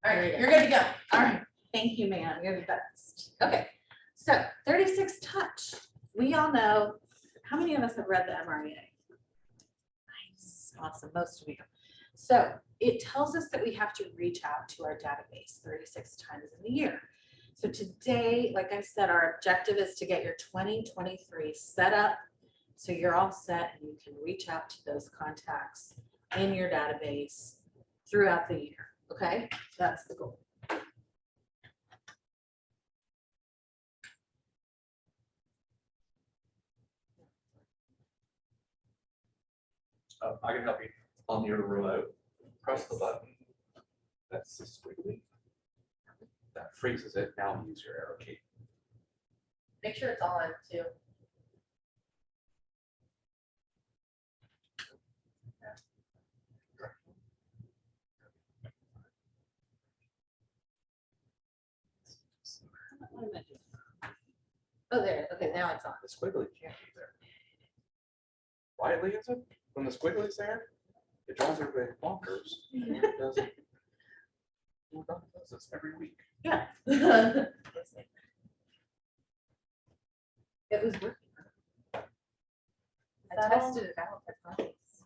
All right, you're good to go. All right, thank you, ma'am. You're the best. Okay, so 36 touch. We all know, how many of us have read the MREA? Nice, awesome, most of you. So it tells us that we have to reach out to our database 36 times in a year. So today, like I said, our objective is to get your 2023 set up so you're all set and you can reach out to those contacts in your database throughout the year. Okay, that's the goal. I can help you on your remote. Press the button. That's the squiggly. That freezes it. Now use your arrow key. Make sure it's on too. Oh, there. Okay, now it's on. The squiggly can't be there. Why, Lisa? When the squiggly's there, it drives everybody bonkers. It doesn't. It does this every week. Yeah. It was working. I tested it out for clients.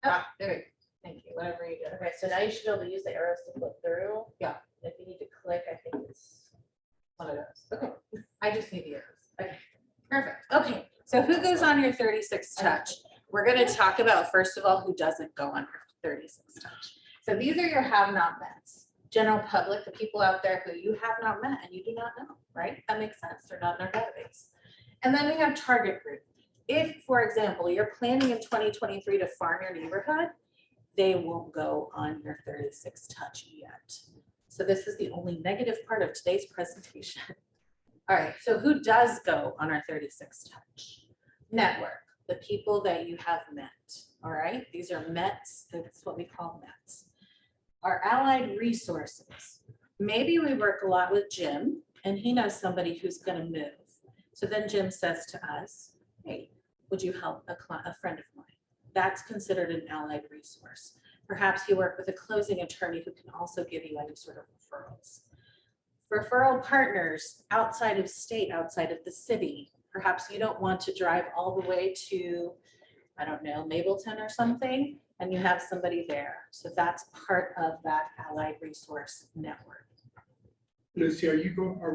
Ah, there we go. Thank you. Whatever you do. Okay, so now you should be able to use the arrows to flip through. Yeah. If you need to click, I think it's one of those. Okay. I just need the arrows. Okay. Perfect. Okay. So who goes on your 36 touch? We're going to talk about, first of all, who doesn't go on your 36 touch. So these are your have not mets. General public, the people out there who you have not met and you do not know, right? That makes sense. They're not in our database. And then we have target group. If, for example, you're planning in 2023 to farm your neighborhood, they won't go on your 36 touch yet. So this is the only negative part of today's presentation. All right, so who does go on our 36 touch? Network, the people that you have met. All right, these are METs. That's what we call METs. Our allied resources. Maybe we work a lot with Jim and he knows somebody who's going to move. So then Jim says to us, hey, would you help a friend of mine? That's considered an allied resource. Perhaps you work with a closing attorney who can also give you any sort of referrals. Referral partners outside of state, outside of the city. Perhaps you don't want to drive all the way to, I don't know, Mableton or something, and you have somebody there. So that's part of that allied resource network. Lucy, are we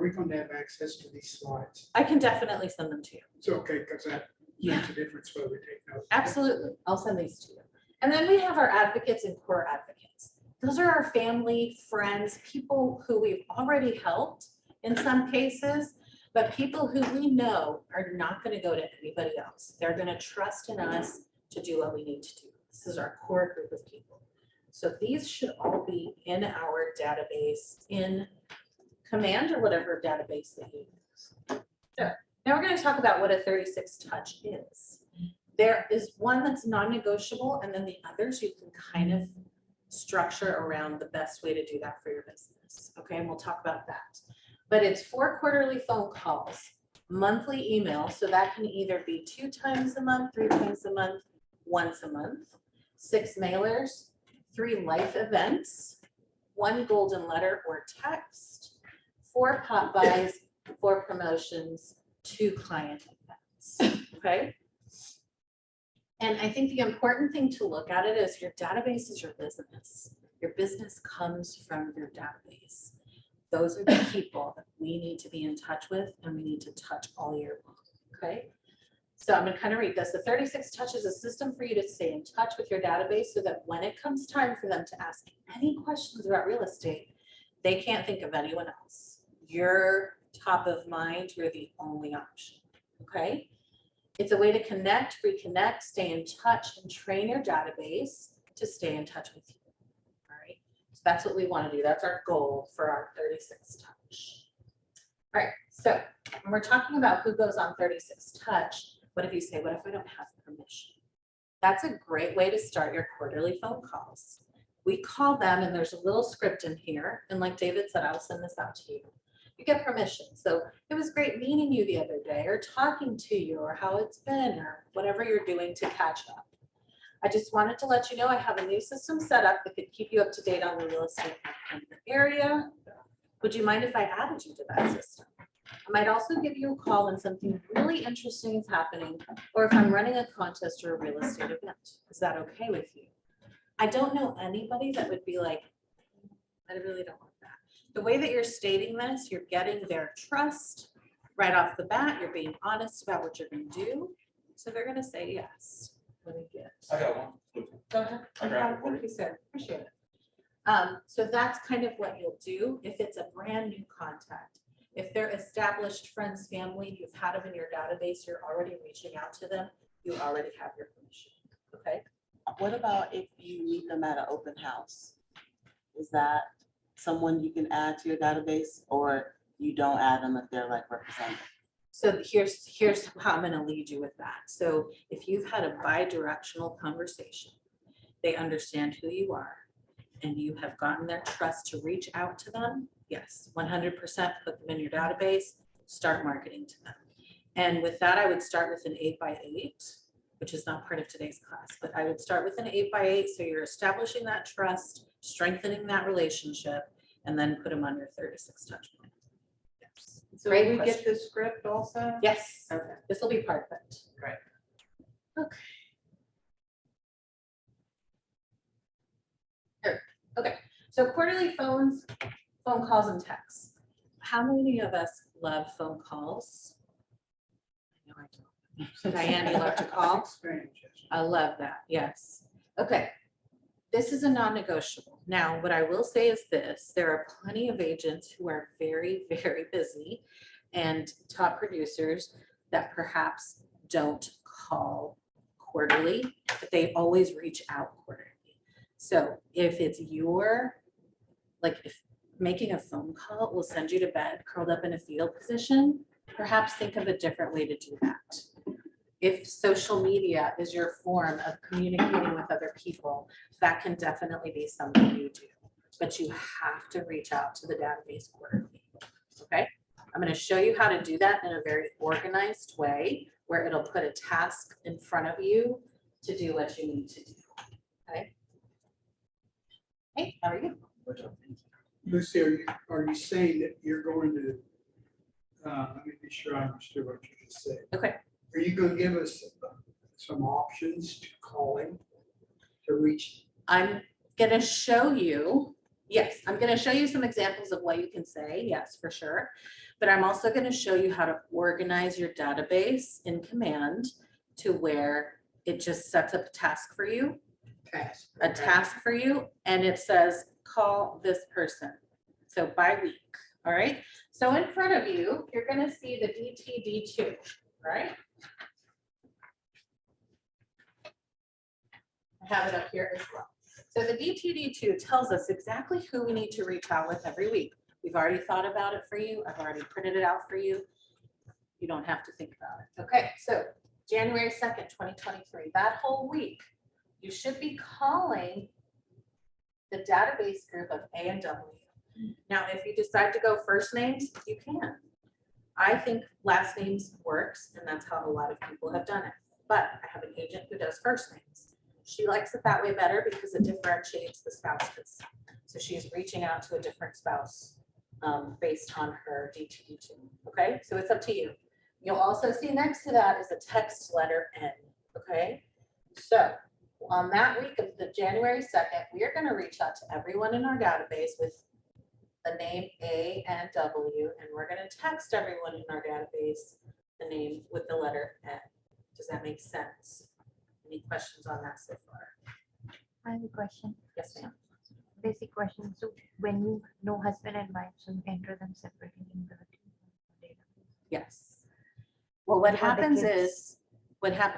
going to have access to these slides? I can definitely send them to you. It's okay, because that makes a difference whether we take notes. Absolutely. I'll send these to you. And then we have our advocates and core advocates. Those are our family, friends, people who we've already helped in some cases, but people who we know are not going to go to anybody else. They're going to trust in us to do what we need to do. This is our core group of people. So these should all be in our database in Command or whatever database that you use. So now we're going to talk about what a 36 touch is. There is one that's non-negotiable, and then the others you can kind of structure around the best way to do that for your business. Okay, and we'll talk about that. But it's 4 quarterly phone calls, monthly email, so that can either be 2 times a month, 3 times a month, once a month, 6 mailers, 3 life events, 1 golden letter or text, 4 pop buys, 4 promotions, 2 client events. Okay. And I think the important thing to look at it is your database is your business. Your business comes from your database. Those are the people that we need to be in touch with and we need to touch all year long. Okay. So I'm going to kind of read this. The 36 touch is a system for you to stay in touch with your database so that when it comes time for them to ask any questions about real estate, they can't think of anyone else. You're top of mind. You're the only option. Okay. It's a way to connect, reconnect, stay in touch, and train your database to stay in touch with you. All right. So that's what we want to do. That's our goal for our 36 touch. All right. So when we're talking about who goes on 36 touch, what if you say, what if I don't have permission? That's a great way to start your quarterly phone calls. We call them, and there's a little script in here. And like David said, I'll send this out to you. You get permission. So it was great meeting you the other day or talking to you or how it's been or whatever you're doing to catch up. I just wanted to let you know I have a new system set up that could keep you up to date on the real estate in the area. Would you mind if I added you to that system? I might also give you a call when something really interesting is happening, or if I'm running a contest or a real estate event. Is that okay with you? I don't know anybody that would be like, I really don't want that. The way that you're stating this, you're getting their trust right off the bat. You're being honest about what you're going to do. So they're going to say yes. Let me get. I got one. Go ahead. I grabbed it for Thank you, sir. Appreciate it. So that's kind of what you'll do if it's a brand new contact. If they're established friends, family, you've had them in your database, you're already reaching out to them, you already have your permission. Okay. What about if you meet them at an open house? Is that someone you can add to your database, or you don't add them if they're like represented? So here's how I'm going to lead you with that. So if you've had a bi-directional conversation, they understand who you are, and you have gotten their trust to reach out to them, yes, 100% put them in your database, start marketing to them. And with that, I would start with an 8x8, which is not part of today's class, but I would start with an 8x8. So you're establishing that trust, strengthening that relationship, and then put them on your 36 touch point. Yes. So Great we question. get the script also? Yes, Okay. this will be part of it. Great. Okay. Here, okay, so quarterly phone calls and texts. How many of us love phone calls? I know I don't. Diane, you love to call? Experience, yes. I love that, yes. Okay, this is a non-negotiable. Now, what I will say is this, there are plenty of agents who are very, very busy and top producers that perhaps don't call quarterly, but they always reach out quarterly. So if it's if making a phone call will send you to bed curled up in a fetal position, perhaps think of a different way to do that. If social media is your form of communicating with other people, that can definitely be something you do, but you have to reach out to the database quarterly, okay? I'm going to show you how to do that in a very organized way where it'll put a task in front of you to do what you need to do, okay? Hey, how are you? Lucy, are you saying that you're going to, let me be sure I understood what you just said. Okay. Are you going to give us some options to calling to reach? I'm gonna show you, yes, I'm gonna show you some examples of what you can say, yes, for sure. But I'm also gonna show you how to organize your database in Command to where it just sets up a task for you, and it says, call this person. So by week, all right? So in front of you, you're gonna see the DTD2, right? I have it up here as well. So the DTD2 tells us exactly who we need to reach out with every week. We've already thought about it for you. I've already printed it out for you. You don't have to think about it. Okay, so January 2nd, 2023, that whole week, you should be calling the database group of A and W. Now, if you decide to go first names, you can. I think last names works, and that's how a lot of people have done it. But I have an agent who does first names. She likes it that way better because it differentiates the spouses. So she's reaching out to a different spouse based on her DTD2. Okay, so it's up to you. You'll also see next to that is a text letter N. Okay, so on that week of the January 2nd, we are going to reach out to everyone in our database with the name A and W, and we're going to text everyone in our database the name with the letter N. Does that make sense? Any questions on that so far? I have a question, Yes, ma'am. basic question. So when you know husband and wife, so you enter them separately in the database. Yes. Well, what What about the happens kids? is,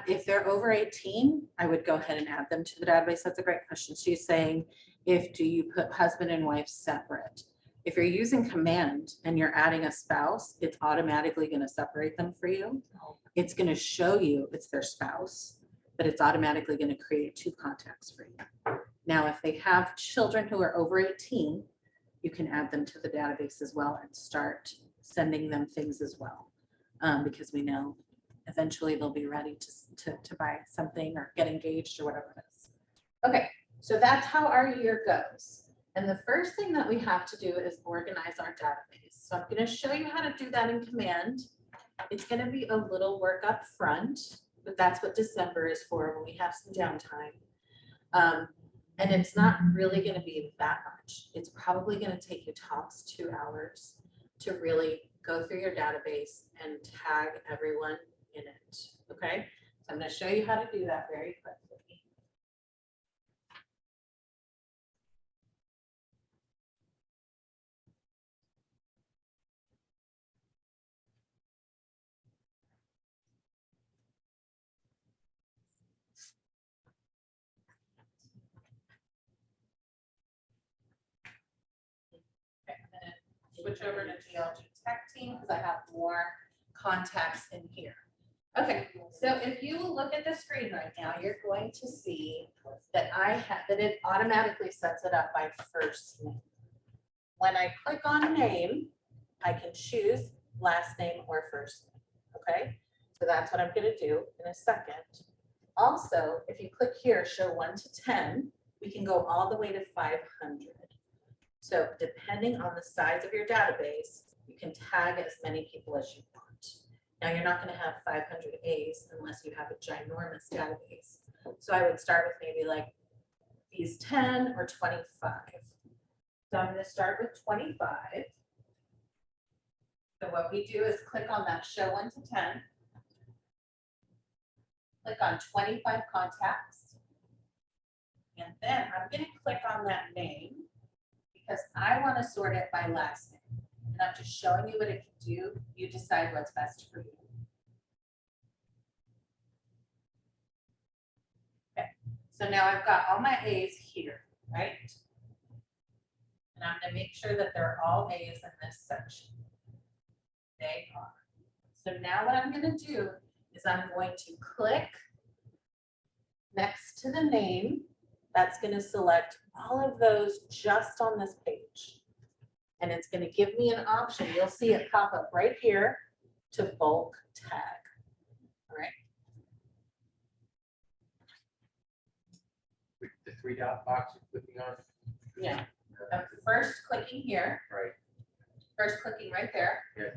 if they're over 18, I would go ahead and add them to the database. That's a great question. She's saying, do you put husband and wife separate? If you're using Command and you're adding a spouse, it's automatically going to separate them for you. It's going to show you it's their spouse, but it's automatically going to create two contacts for you. Now, if they have children who are over 18, you can add them to the database as well and start sending them things as well. Because we know eventually they'll be ready to buy something or get engaged or whatever it is. Okay, so that's how our year goes. And the first thing that we have to do is organize our database. So I'm gonna show you how to do that in Command. It's gonna be a little work up front, but that's what December is for, when we have some downtime. And it's not really gonna be that much. It's probably gonna take you tops 2 hours to really go through your database and tag everyone in it, okay? So I'm gonna show you how to do that very quickly. Okay, I'm gonna switch over to GLG Tech Team because I have more contacts in here. Okay, so if you look at the screen right now, you're going to see that that it automatically sets it up by first name. When I click on name, I can choose last name or first name, okay? So that's what I'm gonna do in a second. Also, if you click here, show 1 to 10, we can go all the way to 500. So depending on the size of your database, you can tag as many people as you want. Now, you're not gonna have 500 A's unless you have a ginormous database. So I would start with maybe like these 10 or 25. So I'm gonna start with 25. So what we do is click on that show 1 to 10. Click on 25 contacts. And then I'm gonna click on that name because I wanna sort it by last name. And I'm just showing you what it can do. You decide what's best for you. Okay, so now I've got all my A's here, right? And I'm gonna make sure that they're all A's in this section. They are. So now what I'm gonna do is I'm going to click next to the name. That's gonna select all of those just on this page. And it's gonna give me an option. You'll see it pop up right here to bulk tag. All right. The 3 dot box you're clicking on, Yeah. I'm first clicking here, right, first clicking right there. yeah,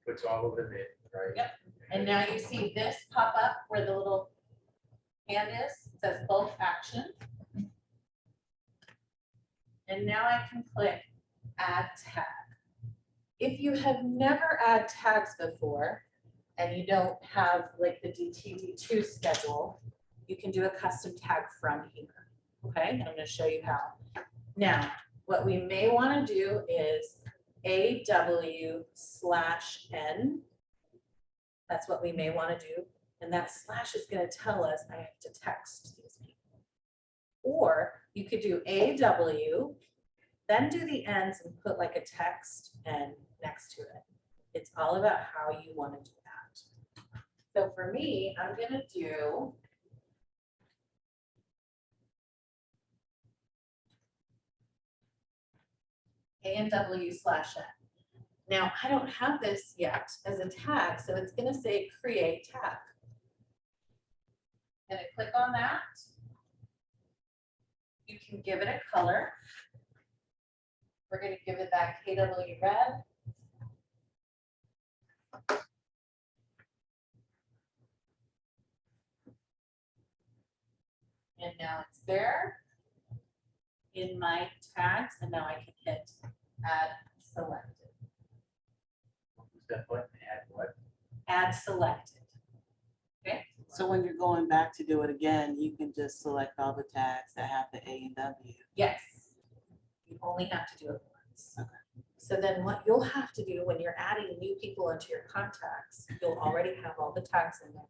puts all of them in, right? Yep. And now you see this pop up where the little hand is, it says bulk action. And now I can click add tag. If you have never add tags before and you don't have like the DTD2 schedule, you can do a custom tag from here. Okay, I'm going to show you how. Now, what we may want to do is AW/N. That's what we may want to do. And that slash is going to tell us I have to text these people. Or you could do AW, then do the ends and put like a text and next to it. It's all about how you want to do that. So for me, I'm going to do AW/N. Now, I don't have this yet as a tag, so it's going to say create tag. And I click on that. You can give it a color. We're going to give it that KW red. And now it's there in my tags, and now I can hit add selected. Who's that button, add what? Add selected. Okay. So when you're going back to do it again, you can just select all the tags that have the A and W. Yes. You only have to do it once. Okay. So then what you'll have to do when you're adding new people into your contacts, you'll already have all the tags in there.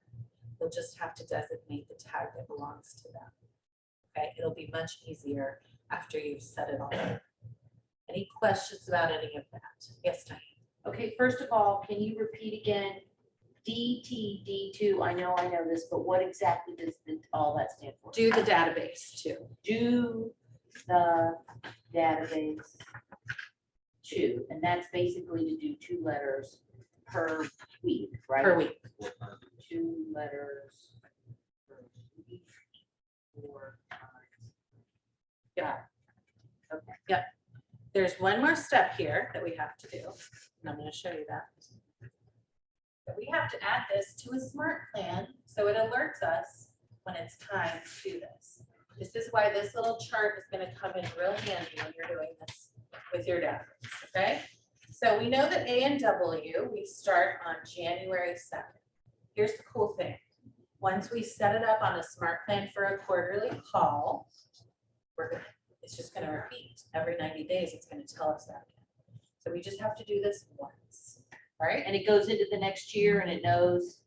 You'll just have to designate the tag that belongs to them. Okay, it'll be much easier after you've set it all up. Any questions about any of that? Yes, Diane. Okay, first of all, can you repeat again? DTD2, I know this, but what exactly does all that stand for? Do the database too. Do the database 2, and that's basically to do 2 letters per week, right? Per week. 2 letters per week, 4 times There's one more step here that we have to do, and I'm gonna show you that. But we have to add this to a smart plan, so it alerts us when it's time to do this. This is why this little chart is gonna come in real handy when you're doing this with your database, okay? So we know that A and W, we start on January 2nd. Here's the cool thing. Once we set it up on a smart plan for a quarterly call, it's just gonna repeat. Every 90 days, it's gonna tell us that. So we just have to do this once, right? And it goes into the next year and it knows,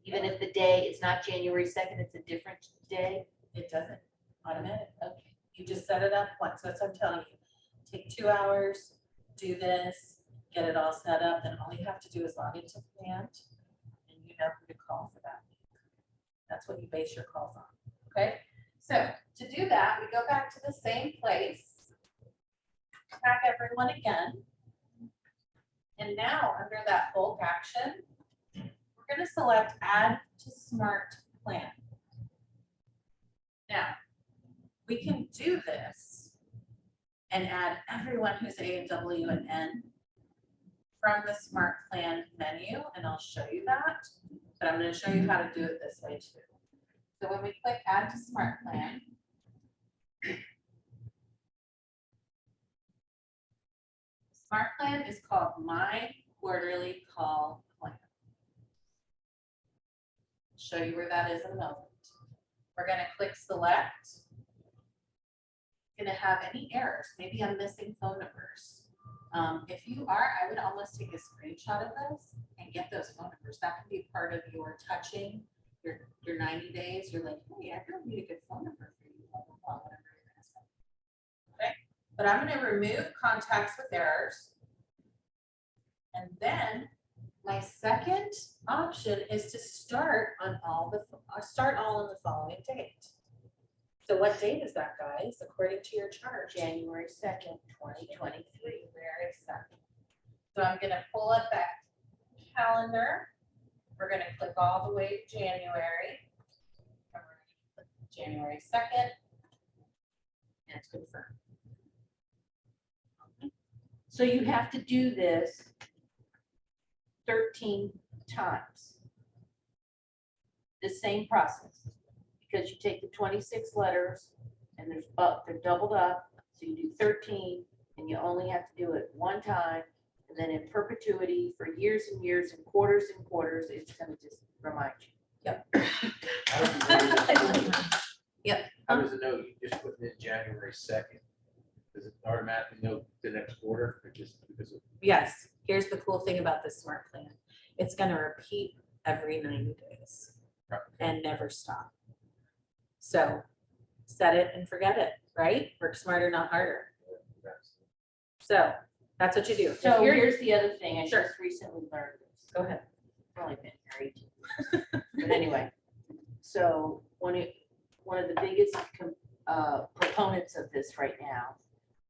even if the day is not January 2nd, it's a different day. It doesn't automatic. Okay. You just set it up once. That's what I'm telling you. Take 2 hours, do this, get it all set up, then all you have to do is log into Command and you know who to call for that. That's what you base your calls on. Okay. So to do that, we go back to the same place. Tag everyone again. And now under that bulk action, we're going to select Add to Smart Plan. Now, we can do this and add everyone who's A and W and N from the Smart Plan menu, and I'll show you that. But I'm going to show you how to do it this way too. So when we click Add to Smart Plan, Smart Plan is called My Quarterly Call Plan. Show you where that is in a moment. We're going to click Select. Going to have any errors. Maybe I'm missing phone numbers. If you are, I would almost take a screenshot of this and get those phone numbers. That can be part of your touching your 90 days. You're like, hey, I really need a good phone number for you. Blah, blah, blah, whatever you're gonna say. Okay, but I'm going to remove contacts with errors. And then my second option is to start all on the following date. So what date is that, guys, according to your chart? January 2nd, 2023. January 2nd. So I'm gonna pull up that calendar. We're gonna click all the way to January. And we're gonna click January 2nd. And it's confirmed. So you have to do this 13 times. The same process, because you take the 26 letters and they're doubled up. So you do 13 and you only have to do it one time. And then in perpetuity for years and years and quarters, it's gonna just remind you. Yep. How does it know you just put it in January 2nd? Does it automatically know the next quarter or just because of? Yes, here's the cool thing about this smart plan. It's gonna repeat every 90 days and never stop. So set it and forget it, right? Work smarter, not harder. So that's what you do. So If you're- here's the other thing, I Sure. just recently learned this. Go ahead. I've only been married. But anyway, so one of the biggest proponents of this right now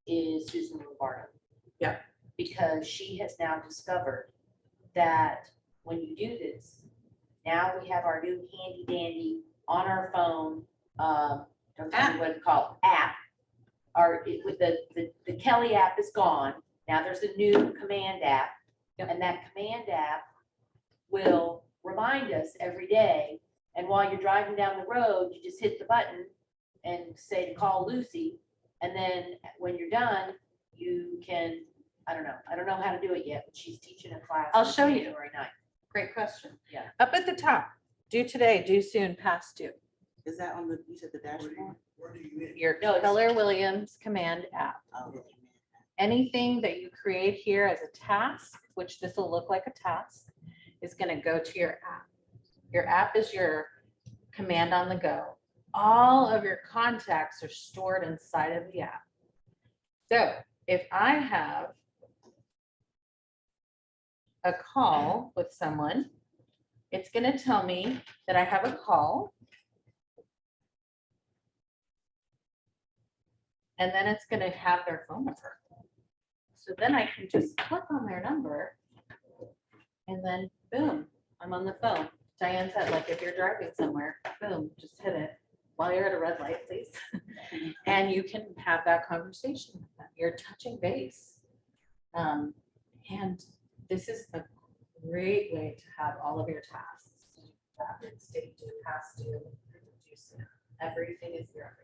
is Susan Lombardo. Yeah. Because she has now discovered that when you do this, now we have our new handy dandy on our phone, don't tell me what to call it, app. With the Kelly app is gone. Now there's a new command app. Yep. And that command app will remind us every day. And while you're driving down the road, you just hit the button and say to call Lucy. And then when you're done, you can, I don't know how to do it yet, but she's teaching a class. I'll on show you. January 9th. Great question. Yeah. Up at the top, due today, due soon, past due. Is that on the, you said the dashboard? Where do you live? Your No, it's- Keller Williams command app. Oh, okay. Anything that you create here as a task, which this will look like a task, is going to go to your app. Your app is your command on the go. All of your contacts are stored inside of the app. So if I have a call with someone, it's going to tell me that I have a call. And then it's going to have their phone number. So then I can just click on their number and then boom, I'm on the phone. Diane said, like, if you're driving somewhere, boom, just hit it while you're at a red light, please. And you can have that conversation with them. You're touching base. And this is a great way to have all of your tasks. Rapid, state due, past due, due soon. Everything is here.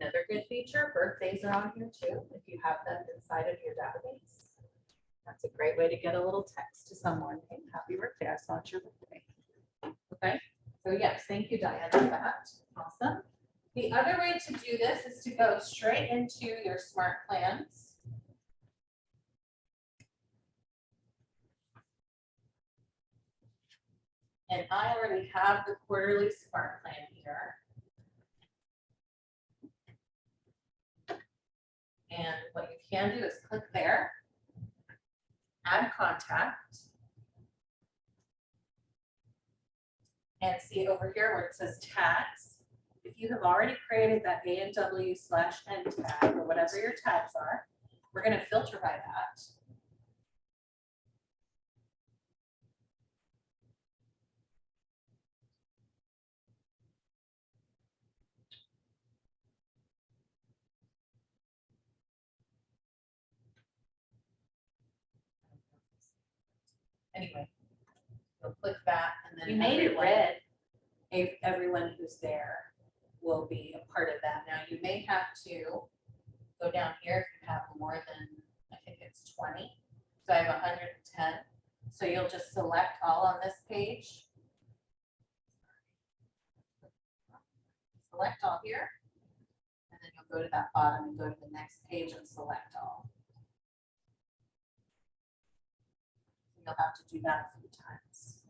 Another good feature, birthdays are on here too. If you have them inside of your database, that's a great way to get a little text to someone, hey, happy birthday, I saw it's your birthday. Okay, so yes, thank you, Diane, for that. Awesome. The other way to do this is to go straight into your smart plans. And I already have the quarterly smart plan here. And what you can do is click there, add contact. And see over here where it says tags. If you have already created that A&W/N tag or whatever your tags are, we're going to filter by that. Anyway, you'll click that and then You made it everyone- red. Everyone who's there will be a part of that. Now, you may have to go down here if you have more than, I think it's 20. So I have 110. So you'll just select all on this page. Select all here. And then you'll go to that bottom and go to the next page and select all. You'll have to do that a few times.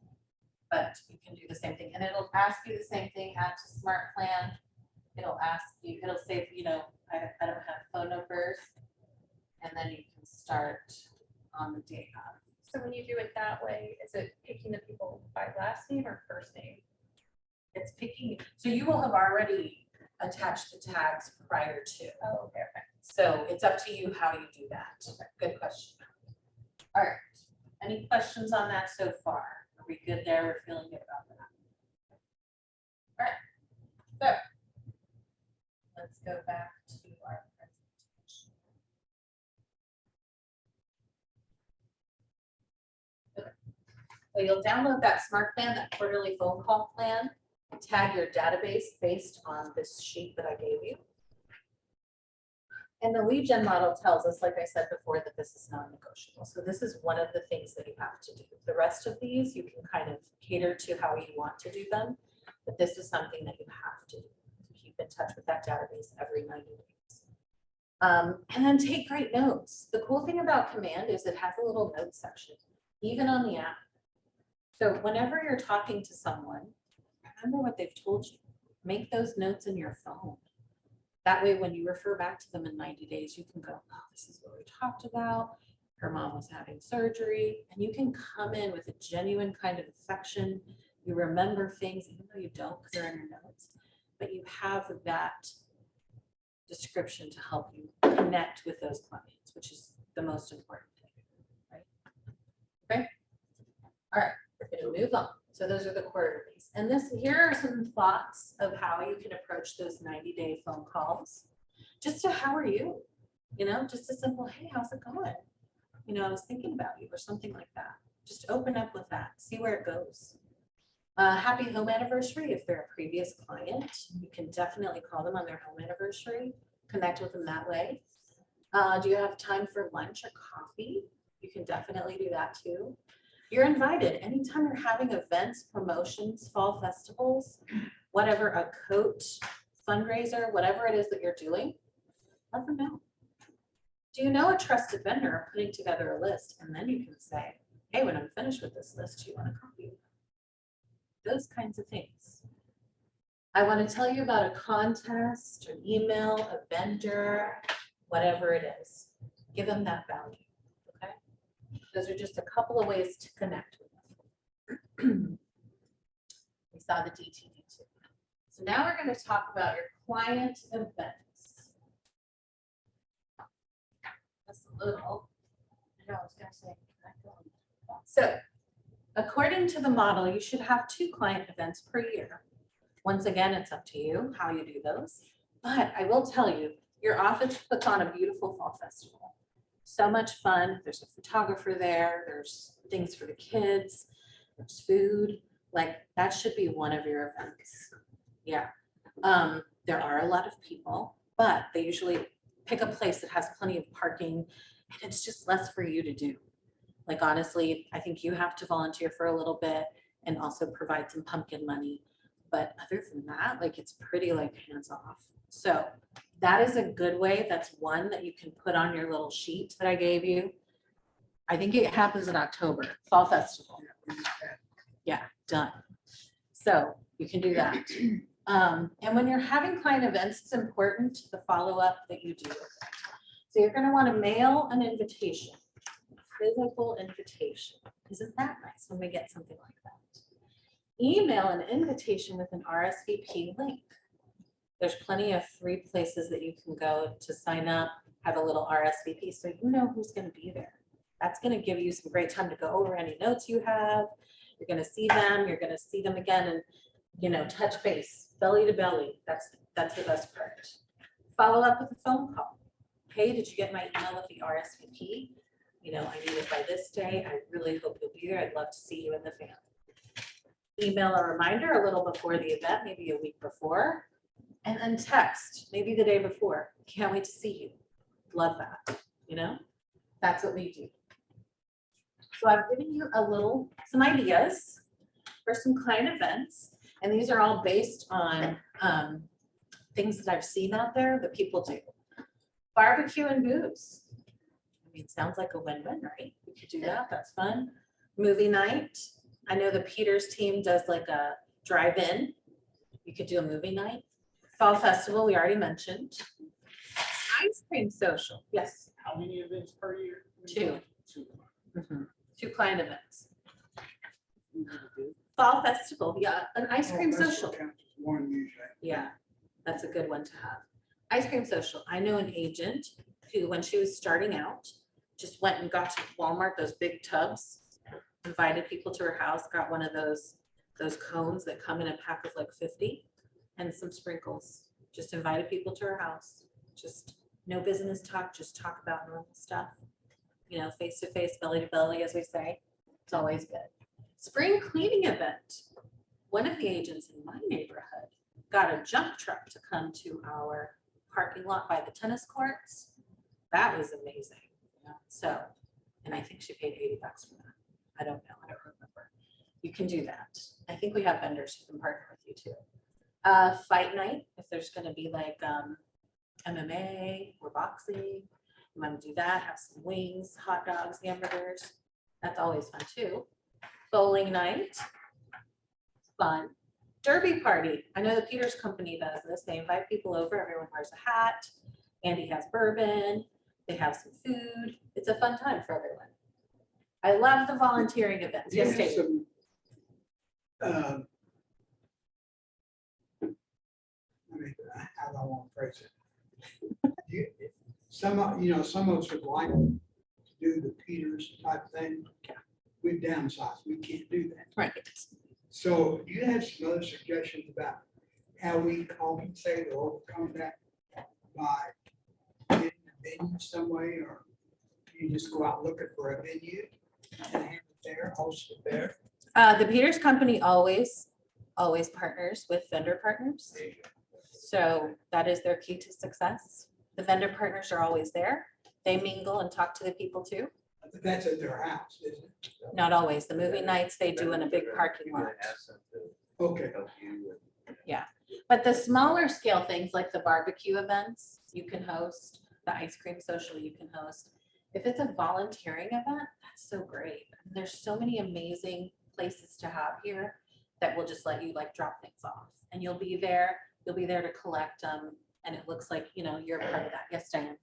But you can do the same thing, and it'll ask you the same thing, add to smart plan. It'll ask you, it'll say, you know, I don't have phone numbers. And then you can start on the day of. So when you do it that way, is it picking the people by last name or first name? It's picking, so you will have already attached the tags prior to. Oh, okay, okay. So it's up to you how you do that. Good question. All right, any questions on that so far? Are we good there? We're feeling good about that. All right, so let's go back to our presentation. Okay. So you'll download that smart plan, that quarterly phone call plan, tag your database based on this sheet that I gave you. And the lead gen model tells us, like I said before, that this is non-negotiable. So this is one of the things that you have to do. The rest of these, you can kind of cater to how you want to do them. But this is something that you have to do, to keep in touch with that database every 90 days. And then take great notes. The cool thing about Command is it has a little notes section, even on the app. So whenever you're talking to someone, remember what they've told you. Make those notes in your phone. That way, when you refer back to them in 90 days, you can go, oh, this is what we talked about. Her mom was having surgery. And you can come in with a genuine kind of affection. You remember things, even though you don't, because they're in your notes. But you have that description to help you connect with those clients, which is the most important thing, right? Okay. All right, we're going to move on. So those are the quarterlies. And here are some thoughts of how you can approach those 90-day phone calls. Just to, how are you? You know, just a simple, hey, how's it going? You know, I was thinking about you or something like that. Just open up with that, see where it goes. Happy home anniversary. If they're a previous client, you can definitely call them on their home anniversary, connect with them that way. Do you have time for lunch or coffee? You can definitely do that too. You're invited anytime you're having events, promotions, fall festivals, whatever, a coat fundraiser, whatever it is that you're doing, let them know. Do you know a trusted vendor? Putting together a list, and then you can say, hey, when I'm finished with this list, do you want a copy? Those kinds of things. I want to tell you about a contest, an email, a vendor, whatever it is. Give them that value. Those are just a couple of ways to connect with them. We saw the DTD too. So now we're going to talk about your client events. Just a little. I know I was going to say. So according to the model, you should have 2 client events per year. Once again, it's up to you how you do those. But I will tell you, your office puts on a beautiful fall festival. So much fun. There's a photographer there. There's things for the kids. There's food. Like that should be one of your events. Yeah. There are a lot of people, but they usually pick a place that has plenty of parking and it's just less for you to do. Like honestly, I think you have to volunteer for a little bit and also provide some pumpkin money. But other than that, like it's pretty like hands off. So that is a good way. That's one that you can put on your little sheet that I gave you. I think it happens in October, Fall Festival. Yeah, done. So you can do that. And when you're having client events, it's important the follow-up that you do with it. So you're gonna wanna mail an invitation, a physical invitation. Isn't that nice when we get something like that? Email an invitation with an RSVP link. There's plenty of free places that you can go to sign up, have a little RSVP, so you know who's gonna be there. That's gonna give you some great time to go over any notes you have. You're gonna see them again and, you know, touch base, belly to belly. That's the best part. Follow up with a phone call. Hey, did you get my email with the RSVP? You know, I need it by this day. I really hope you'll be there. I'd love to see you in the family. Email a reminder a little before the event, maybe a week before. And then text, maybe the day before. Can't wait to see you. Love that, you know? That's what we do. So I've given you some ideas for some client events, and these are all based on things that I've seen out there that people do. Barbecue and booze. I mean, sounds like a win-win, right? We could do that, that's fun. Movie night. I know the Peters team does like a drive-in. You could do a movie night. Fall festival, we already mentioned. Ice cream social, yes. How many events per year? 2. Two. 2 client events. Fall festival, yeah, an ice cream Oh, that's social. what counts as one usually. Yeah, that's a good one to have. Ice cream social. I know an agent who, when she was starting out, just went and got to Walmart, those big tubs, invited people to her house, got one of those cones that come in a pack of like 50 and some sprinkles. Just invited people to her house. Just no business talk, just talk about normal stuff. You know, face to face, belly to belly, as we say. It's always good. Spring cleaning event. One of the agents in my neighborhood got a jump truck to come to our parking lot by the tennis courts. That was amazing. So, and I think she paid $80 for that. I don't know. I don't remember. You can do that. I think we have vendors who can partner with you too. Fight night, if there's going to be like MMA or boxing, you want to do that, have some wings, hot dogs, hamburgers. That's always fun too. Bowling night, fun. Derby party. I know the Peters Company does this. They invite people over. Everyone wears a hat. Andy has bourbon. They have some food. It's a fun time for everyone. I love the volunteering events. Do you Yes, have Dave. some, how do I want to phrase it? Some of us would like to do the Peters type thing. We've downsized. We can't do that. Right. So do you have some other suggestions about how we compensate or overcome that by getting a venue some way, or you just go out looking for a venue and have it there, host it there? The Peters Company always partners with vendor partners. So that is their key to success. The vendor partners are always there. They mingle and talk to the people too. But that's at their house, isn't it? Not always. The movie nights they do in a big parking lot. Okay. But the smaller scale things like the barbecue events, you can host, the ice cream social you can host. If it's a volunteering event, that's so great. There's so many amazing places to have here that will just let you like drop things off. And you'll be there to collect them. And it looks like, you know, you're a part of that. Yes, Diane.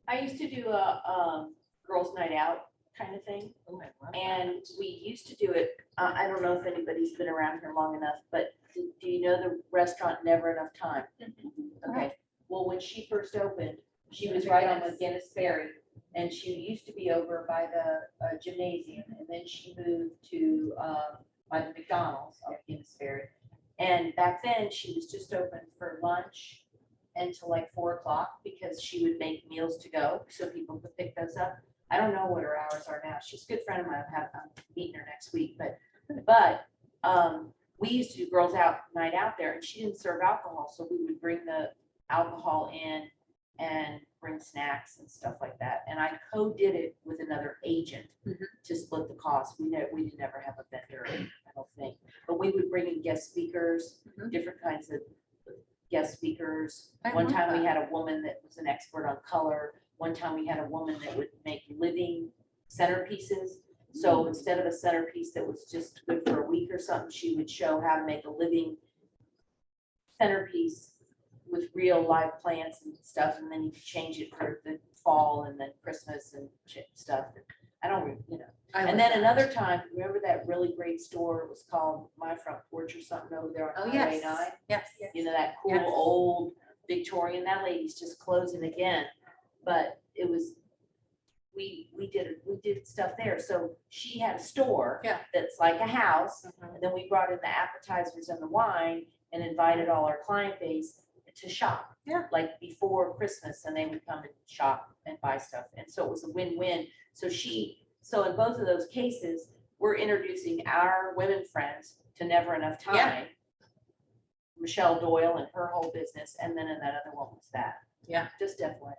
I used to do a girls' night out kind of thing. Oh, I love that. And we used to do it, I don't know if anybody's been around here long enough, but do you know the restaurant Never Enough Time? Okay, well, when she first opened, she was right on McGinnis Ferry, and she used to be over by the gymnasium, and then she moved to by the McDonald's on McGinnis Ferry. And back then, she was just open for lunch until like 4 o'clock because she would make meals to go so people could pick those up. I don't know what her hours are now. She's a good friend of mine. I'm meeting her next week, but we used to do girls out night out there, and she didn't serve alcohol, so we would bring the alcohol in and bring snacks and stuff like that. And I co-did it with another agent to split the cost. We did never have a vendor, I don't think, but we would bring in guest speakers, different kinds of guest speakers. I One love time we that. had a woman that was an expert on color. One time we had a woman that would make living centerpieces. So instead of a centerpiece that was just good for a week or something, she would show how to make a living centerpiece with real live plants and stuff, and then you could change it for the fall and then Christmas and stuff. I don't, And then another time, remember that really great store, it was called My Front Porch or something over there Oh, on Highway yes, 9? yes. You know, that cool Yes. old Victorian, that lady's just closing again. But it was, we did stuff there. So she had a store Yeah. that's like a house. And then we brought in the appetizers and the wine and invited all our client base to shop. Yeah. Like before Christmas, and they would come and shop and buy stuff. And so it was a win-win. So in both of those cases, we're introducing our women friends to Never Enough Time. Yeah. Michelle Doyle and her whole business, and then that other one was that. Yeah. Just FYI.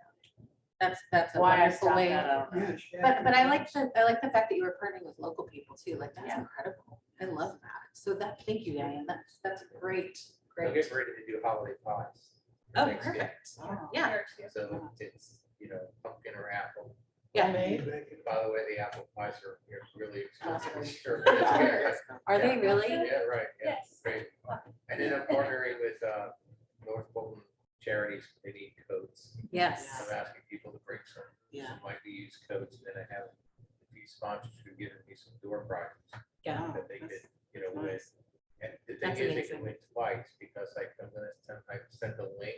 That's a Why I wonderful stopped way. that, I don't know. Yes, yeah. But I like the fact that you were partnering with local people too. Like, that's Yeah. incredible. I love that. So thank you, Diane. That's great, We're great. getting ready to do holiday pies. for Oh, Thanksgiving. perfect. Yeah. So it's, pumpkin or apple. Yeah. By the way, the apple pies are really expensive. Oh, Sure. Are they Yeah. really? Yeah, right, yeah, Yes. great. And then I'm partnering with North Bolton Charities Committee coats. Yes. I'm asking people to bring some widely used coats, and then I have a few sponsors who are giving me some door prizes Yeah. that they could, win. And the thing That's is, they amazing. can win twice, because I sent a link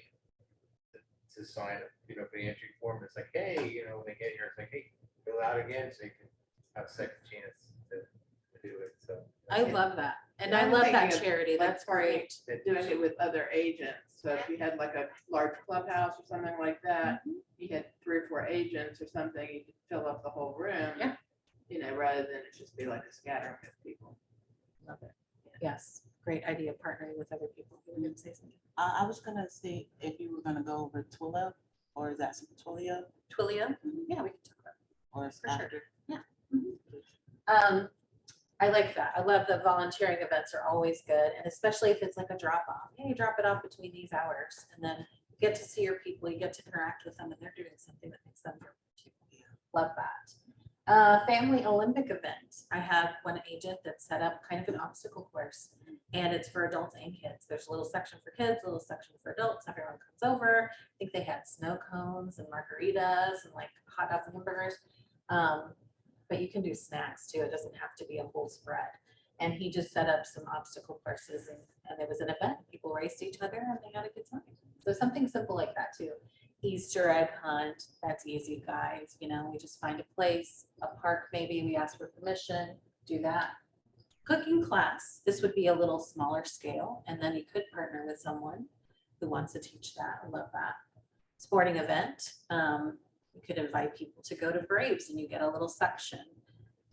to sign up, for the entry form. It's like, hey, when they get here, it's like, hey, fill out again, so you can have a second chance to do it, so. I love that. And Yeah, I I'm love that thinking of, charity. like, That's great. doing it with other agents. So if you had like a large clubhouse or something like that, you had 3 or 4 agents or something, you could fill up the whole room. Yeah. Rather than it just be like a scattering of people. Love it. Yes. Great idea partnering with other people. You were gonna say something. I was gonna see if you were gonna go over Twilio, or is that some Twilio? Twilio? Yeah, we can talk about Or is For sure. after? it. I like that. I love the volunteering events are always good. And especially if it's like a drop off. Hey, you drop it off between these hours and then you get to see your people, you get to interact with them and they're doing something that makes them feel good too. Love that. Family Olympic event. I have one agent that set up kind of an obstacle course and it's for adults and kids. There's a little section for kids, a little section for adults. Everyone comes over. I think they had snow cones and margaritas and like hot dogs and hamburgers. But you can do snacks too. It doesn't have to be a whole spread. And he just set up some obstacle courses and it was an event. People raced each other and they had a good time. So something simple like that too. Easter egg hunt, that's easy, guys. We just find a place, a park maybe, we ask for permission, do that. Cooking class, this would be a little smaller scale, and then you could partner with someone who wants to teach that. I love that. Sporting event, you could invite people to go to Braves and you get a little section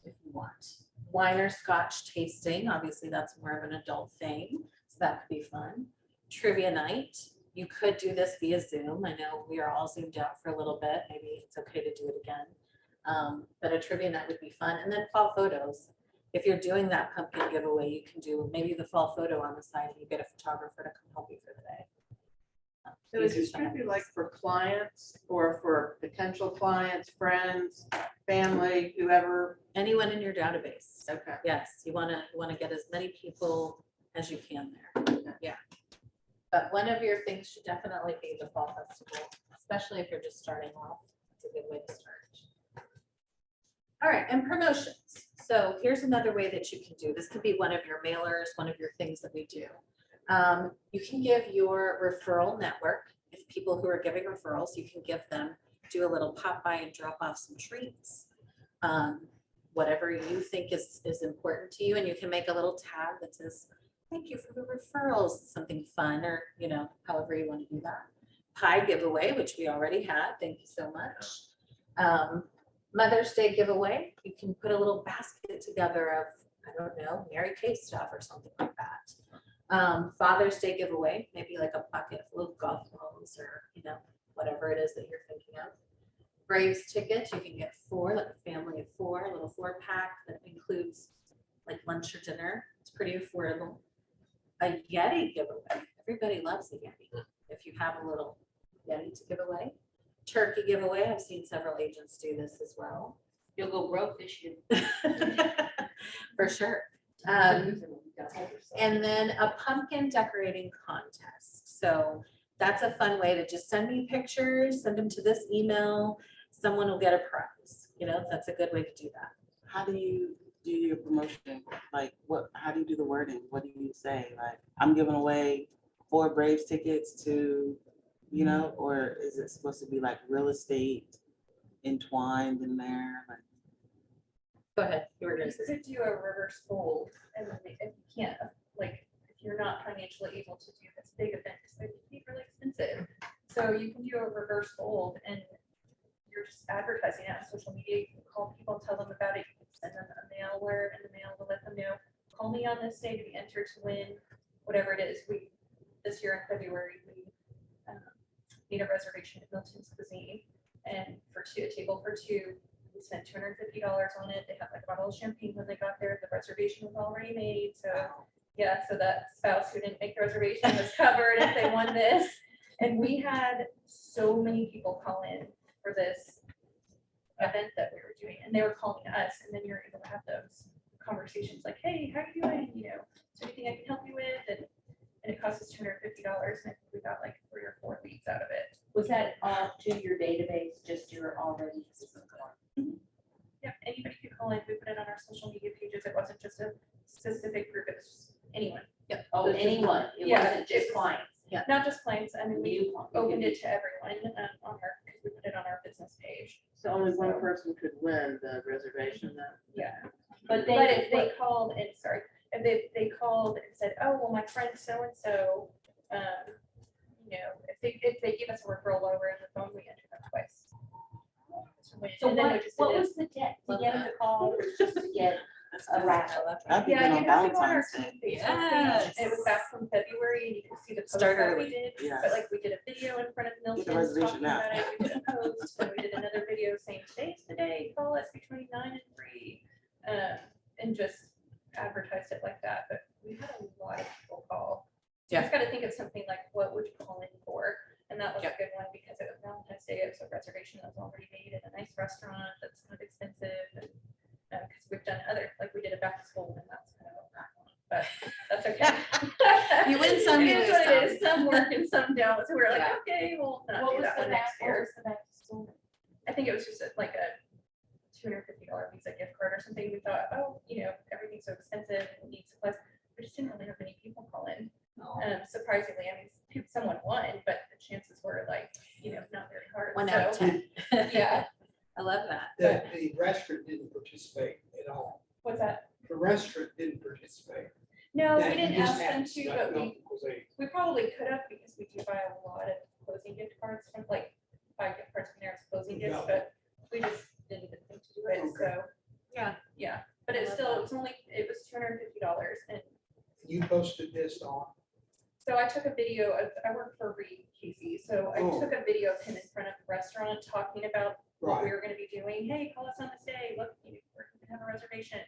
if you want. Wine or scotch tasting, obviously that's more of an adult thing, so that could be fun. Trivia night. You could do this via Zoom. I know we are all zoomed out for a little bit. Maybe it's okay to do it again. But a trivia night would be fun. And then fall photos. If you're doing that pumpkin giveaway, you can do maybe the fall photo on the side and you get a photographer to come help you for the day. So is it strictly like for clients or for potential clients, friends, family, whoever? Anyone in your database. Okay. Yes, you want to get as many people as you can there. Yeah. But one of your things should definitely be the fall festival, especially if you're just starting off. It's a good way to start. All right, and promotions. So here's another way that you can do. This could be one of your mailers, one of your things that we do. You can give your referral network, if people who are giving referrals, you can give them, do a little pop by and drop off some treats. Whatever you think is important to you, and you can make a little tab that says, thank you for the referrals, something fun, or, you know, however you want to do that. Pie giveaway, which we already had, thank you so much. Mother's Day giveaway, you can put a little basket together of, I don't know, Mary Kay stuff or something like that. Father's Day giveaway, maybe like a bucket full of golf balls or, you know, whatever it is that you're thinking of. Braves tickets, you can get 4, like a family of 4, a little 4-pack that includes like lunch or dinner. It's pretty affordable. A Yeti giveaway, everybody loves a Yeti. If you have a little Yeti to give away. Turkey giveaway, I've seen several agents do this as well. You'll go broke this year. For sure. And then a pumpkin decorating contest. So that's a fun way to just send me pictures, send them to this email. Someone will get a prize. You know, that's a good way to do that. How do you do your promotion? Like how do you do the wording? What do you say? Like, I'm giving away 4 Braves tickets to, you know, or is it supposed to be like real estate entwined in there? Like, Go ahead. You were You gonna say. could do a reverse fold, and then if you can't, like, if you're not financially able to do this big event, it's going to be really expensive. So you can do a reverse fold, and you're just advertising it on social media. You can call people, tell them about it. You can send them a mail alert in the mail to let them know, call me on this day to be entered to win, whatever it is. This year in February, we made a reservation at Milton's Cuisine, and a table for 2. We spent $250 on it. They had like a bottle of champagne when they got there. The reservation was already made. So yeah, so that spouse who didn't make the reservation was covered if they won this. And we had so many people call in for this event that we were doing, and they were calling us, and then you're able to have those conversations like, hey, how are you doing? You know, is there anything I can help you with? And it cost us $250, and I think we got like 3 or 4 leads out of it. Was that all to your database, just your already? Yeah, anybody could call in. We put it on our social media pages. It wasn't just a specific group, it was just anyone. Oh, anyone, it Yeah, wasn't just it was- clients. Not just clients, I mean, we You opened it to everyone on our, because we put it on our business page. So only one person could win the reservation then? Yeah. But But they, if they called and, sorry, if they called and said, oh, well, my friend so-and-so, you know, if they give us a referral while we're on the phone, we enter them twice. so And then we what, just what did it. was the debt to Love get them to call, or just to get a raffle? that'd be Yeah, good you on have to go on our Valentine's Day. Facebook Yes. page. It was back from February, and you can see the post Start that we early. did. Yeah. But like, we did a video in front of Get the Milton reservation talking now. about it. We did a post, and we did another video saying, today's the day, call us between 9 and 3. And just advertised it like that. But we had a lot of people call. You just gotta think of something like, what would you call in for? And that was a good one because it was Valentine's Day. It was a reservation that was already made at a nice restaurant that's kind of expensive. And because we've done other, like we did a back to school, and that's kind of a bad one, but that's okay. You win some, It you is lose what it is. some. Some work and some don't. So we're like, Yeah. okay, we'll not What do was that the one back, next what year. was the back to school? I think it was just like a $250 Visa gift card or something. We thought, oh, you know, everything's so expensive and we need supplies. We just didn't really have many people call in. Surprisingly, I mean, someone won, but the chances were like, you know, not very hard. 1 out of So, 10. Yeah. I love that. The restaurant didn't participate at all. What's that? The restaurant didn't participate. No, we That didn't you just ask them had to, stuff, but no, because we probably could have because we do buy a lot of closing gift cards from like buy gift cards from there as closing gifts, No. but we just didn't even think to do it. Okay. So, Yeah. yeah, but it's still, it was $250. And you posted this on, so I took a video of, I work for Reed Casey, so I Oh. took a video of him in front of the restaurant talking about what we right, were gonna be doing. Hey, call us on this day. Look, we're gonna have a reservation.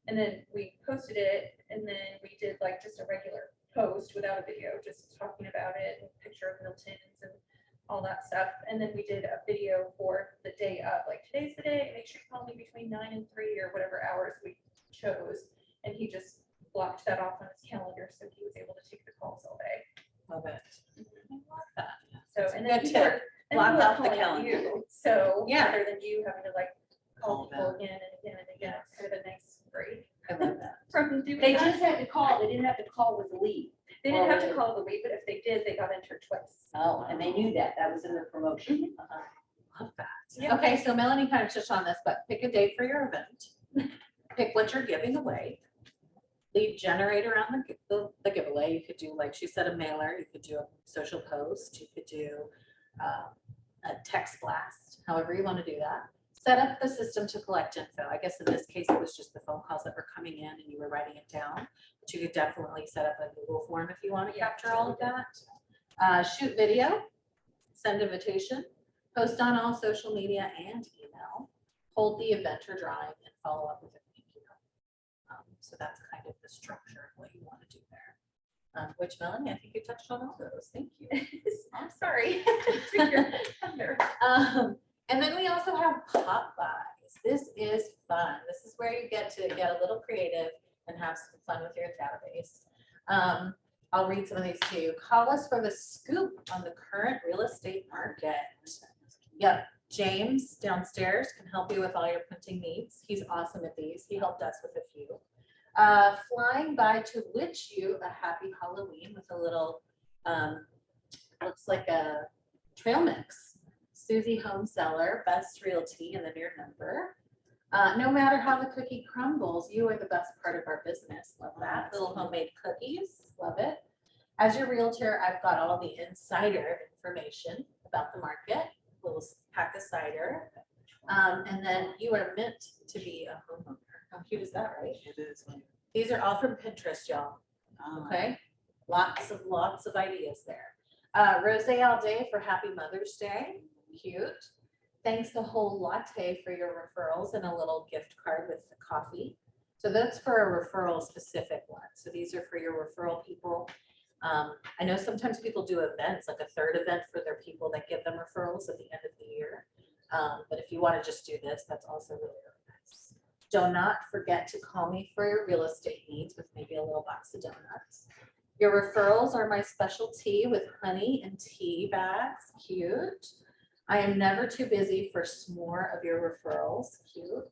And then we posted it, and then we did like just a regular post without a video, just talking about it, and picture of Milton's and all that stuff. And then we did a video for the day of, like, today's the day, make sure you call me between 9 and 3 or whatever hours we chose. And he just blocked that off on his calendar, so he was able to take the calls all day. Love it. I love that. So, That's a and then good people tip. are, and Block people are off the calling calendar. you, so Yeah. rather than you having to like call Call people them. again and again and again, it's kind of a nice break I love that. from doing They that. just had to call, they didn't have to call with the lead. They didn't have to call the lead, but if they did, they got entered twice. Oh, and they knew that, that was in the promotion. Love that. Yeah. Okay, so Melanie kind of touched on this, but pick a date for your event. Pick what you're giving away. lead generator on the giveaway. You could do, like she said, a mailer, you could do a social post, you could do a text blast, however you want to do that. Set up the system to collect info. I guess in this case, it was just the phone calls that were coming in and you were writing it down. But you could definitely set up a Google form if you want to capture all of that. Shoot video, send invitation, post on all social media and email, hold the event or drawing, and follow up with a thank you. So that's kind of the structure of what you want to do there. Which, Melanie, I think you touched on all those. Thank you. I'm sorry. Took your thunder. And then we also have pop buys. This is fun. This is where you get to get a little creative and have some fun with your database. I'll read some of these to you. Call us for the scoop on the current real estate market. Yep, James downstairs can help you with all your printing needs. He's awesome at these. He helped us with a few. Flying by to wish you a happy Halloween with a little, looks like a trail mix. Susie Home Seller, Best Realty, and the near number. No matter how the cookie crumbles, you are the best part of our business. Love that. Little homemade cookies. Love it. As your realtor, I've got all the insider information about the market. Little pack of cider. And then you are meant to be a homeowner. How cute is that, right? It is. These are all from Pinterest, y'all. Okay. Lots of ideas there. Rose all day for Happy Mother's Day. Cute. Thanks a whole latte for your referrals and a little gift card with the coffee. So that's for a referral specific one. So these are for your referral people. I know sometimes people do events, like a third event for their people that give them referrals at the end of the year. But if you want to just do this, that's also really, really nice. Do not forget to call me for your real estate needs with maybe a little box of donuts. Your referrals are my specialty with honey and tea bags. Cute. I am never too busy for some more of your referrals. Cute.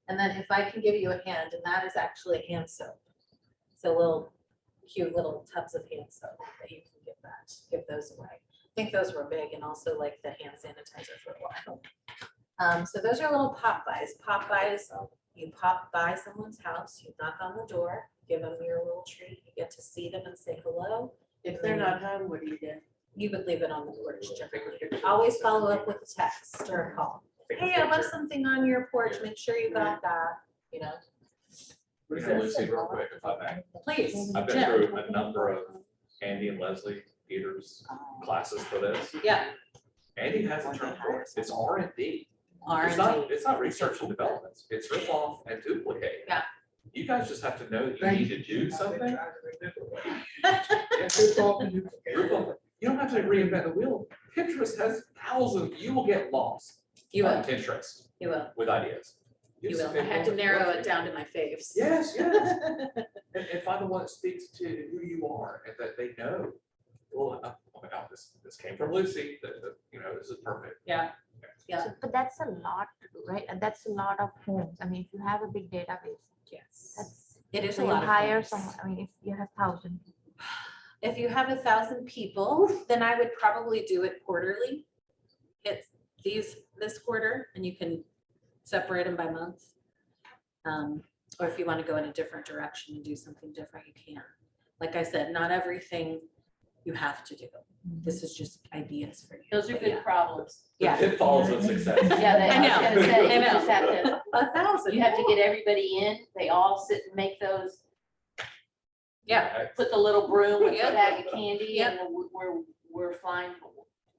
And then if I can give you a hand, and that is actually hand soap. So little cute little tubs of hand soap that you can give those away. I think those were big, and also like the hand sanitizer for a while. So those are little pop buys. Pop buys, you pop by someone's house, you knock on the door, give them your little treat, you get to see them and say hello. If they're not home, what do you do? You would leave it on the porch generally. Always follow up with a text or a call. Hey, I left something on your porch. Make sure you got that, you know. Lucy, real quick, if I may. Please, I've been Jim. through a number of Andy and Leslie Peters classes for this. Yeah. Andy has a term for it. It's R&D. It's R&D. not research and development. It's rip off and duplicate. Yeah. You guys just have to know that you need to do something. Rip off. You don't have to reinvent the wheel. Pinterest has thousands. You will get lost You on will, Pinterest you will, with ideas. you will. I had to narrow it down to my faves. Yes, yes. And find the one that speaks to who you are and that they know. Well, oh my God, this came from Lucy. You know, this is perfect. Yeah. Yeah. So, but that's a lot to do, right? And that's a lot of homes. I mean, if you have a big database, Yes. that's, It is so a you lot of hire things. someone, I mean, if you have 1,000. If you have 1,000 people, then I would probably do it quarterly. It's this quarter, and you can separate them by month. Or if you want to go in a different direction and do something different, you can. Like I said, not everything you have to do. This is just ideas for you. Those are But good yeah. problems. Yeah. The pitfalls of success. Yeah, I know. I was gonna say, I you know. just have to, 1,000. you have to get everybody in, they all sit and make those, Yeah. put the little broom with the Yep. bag of candy, Yep. and we're flying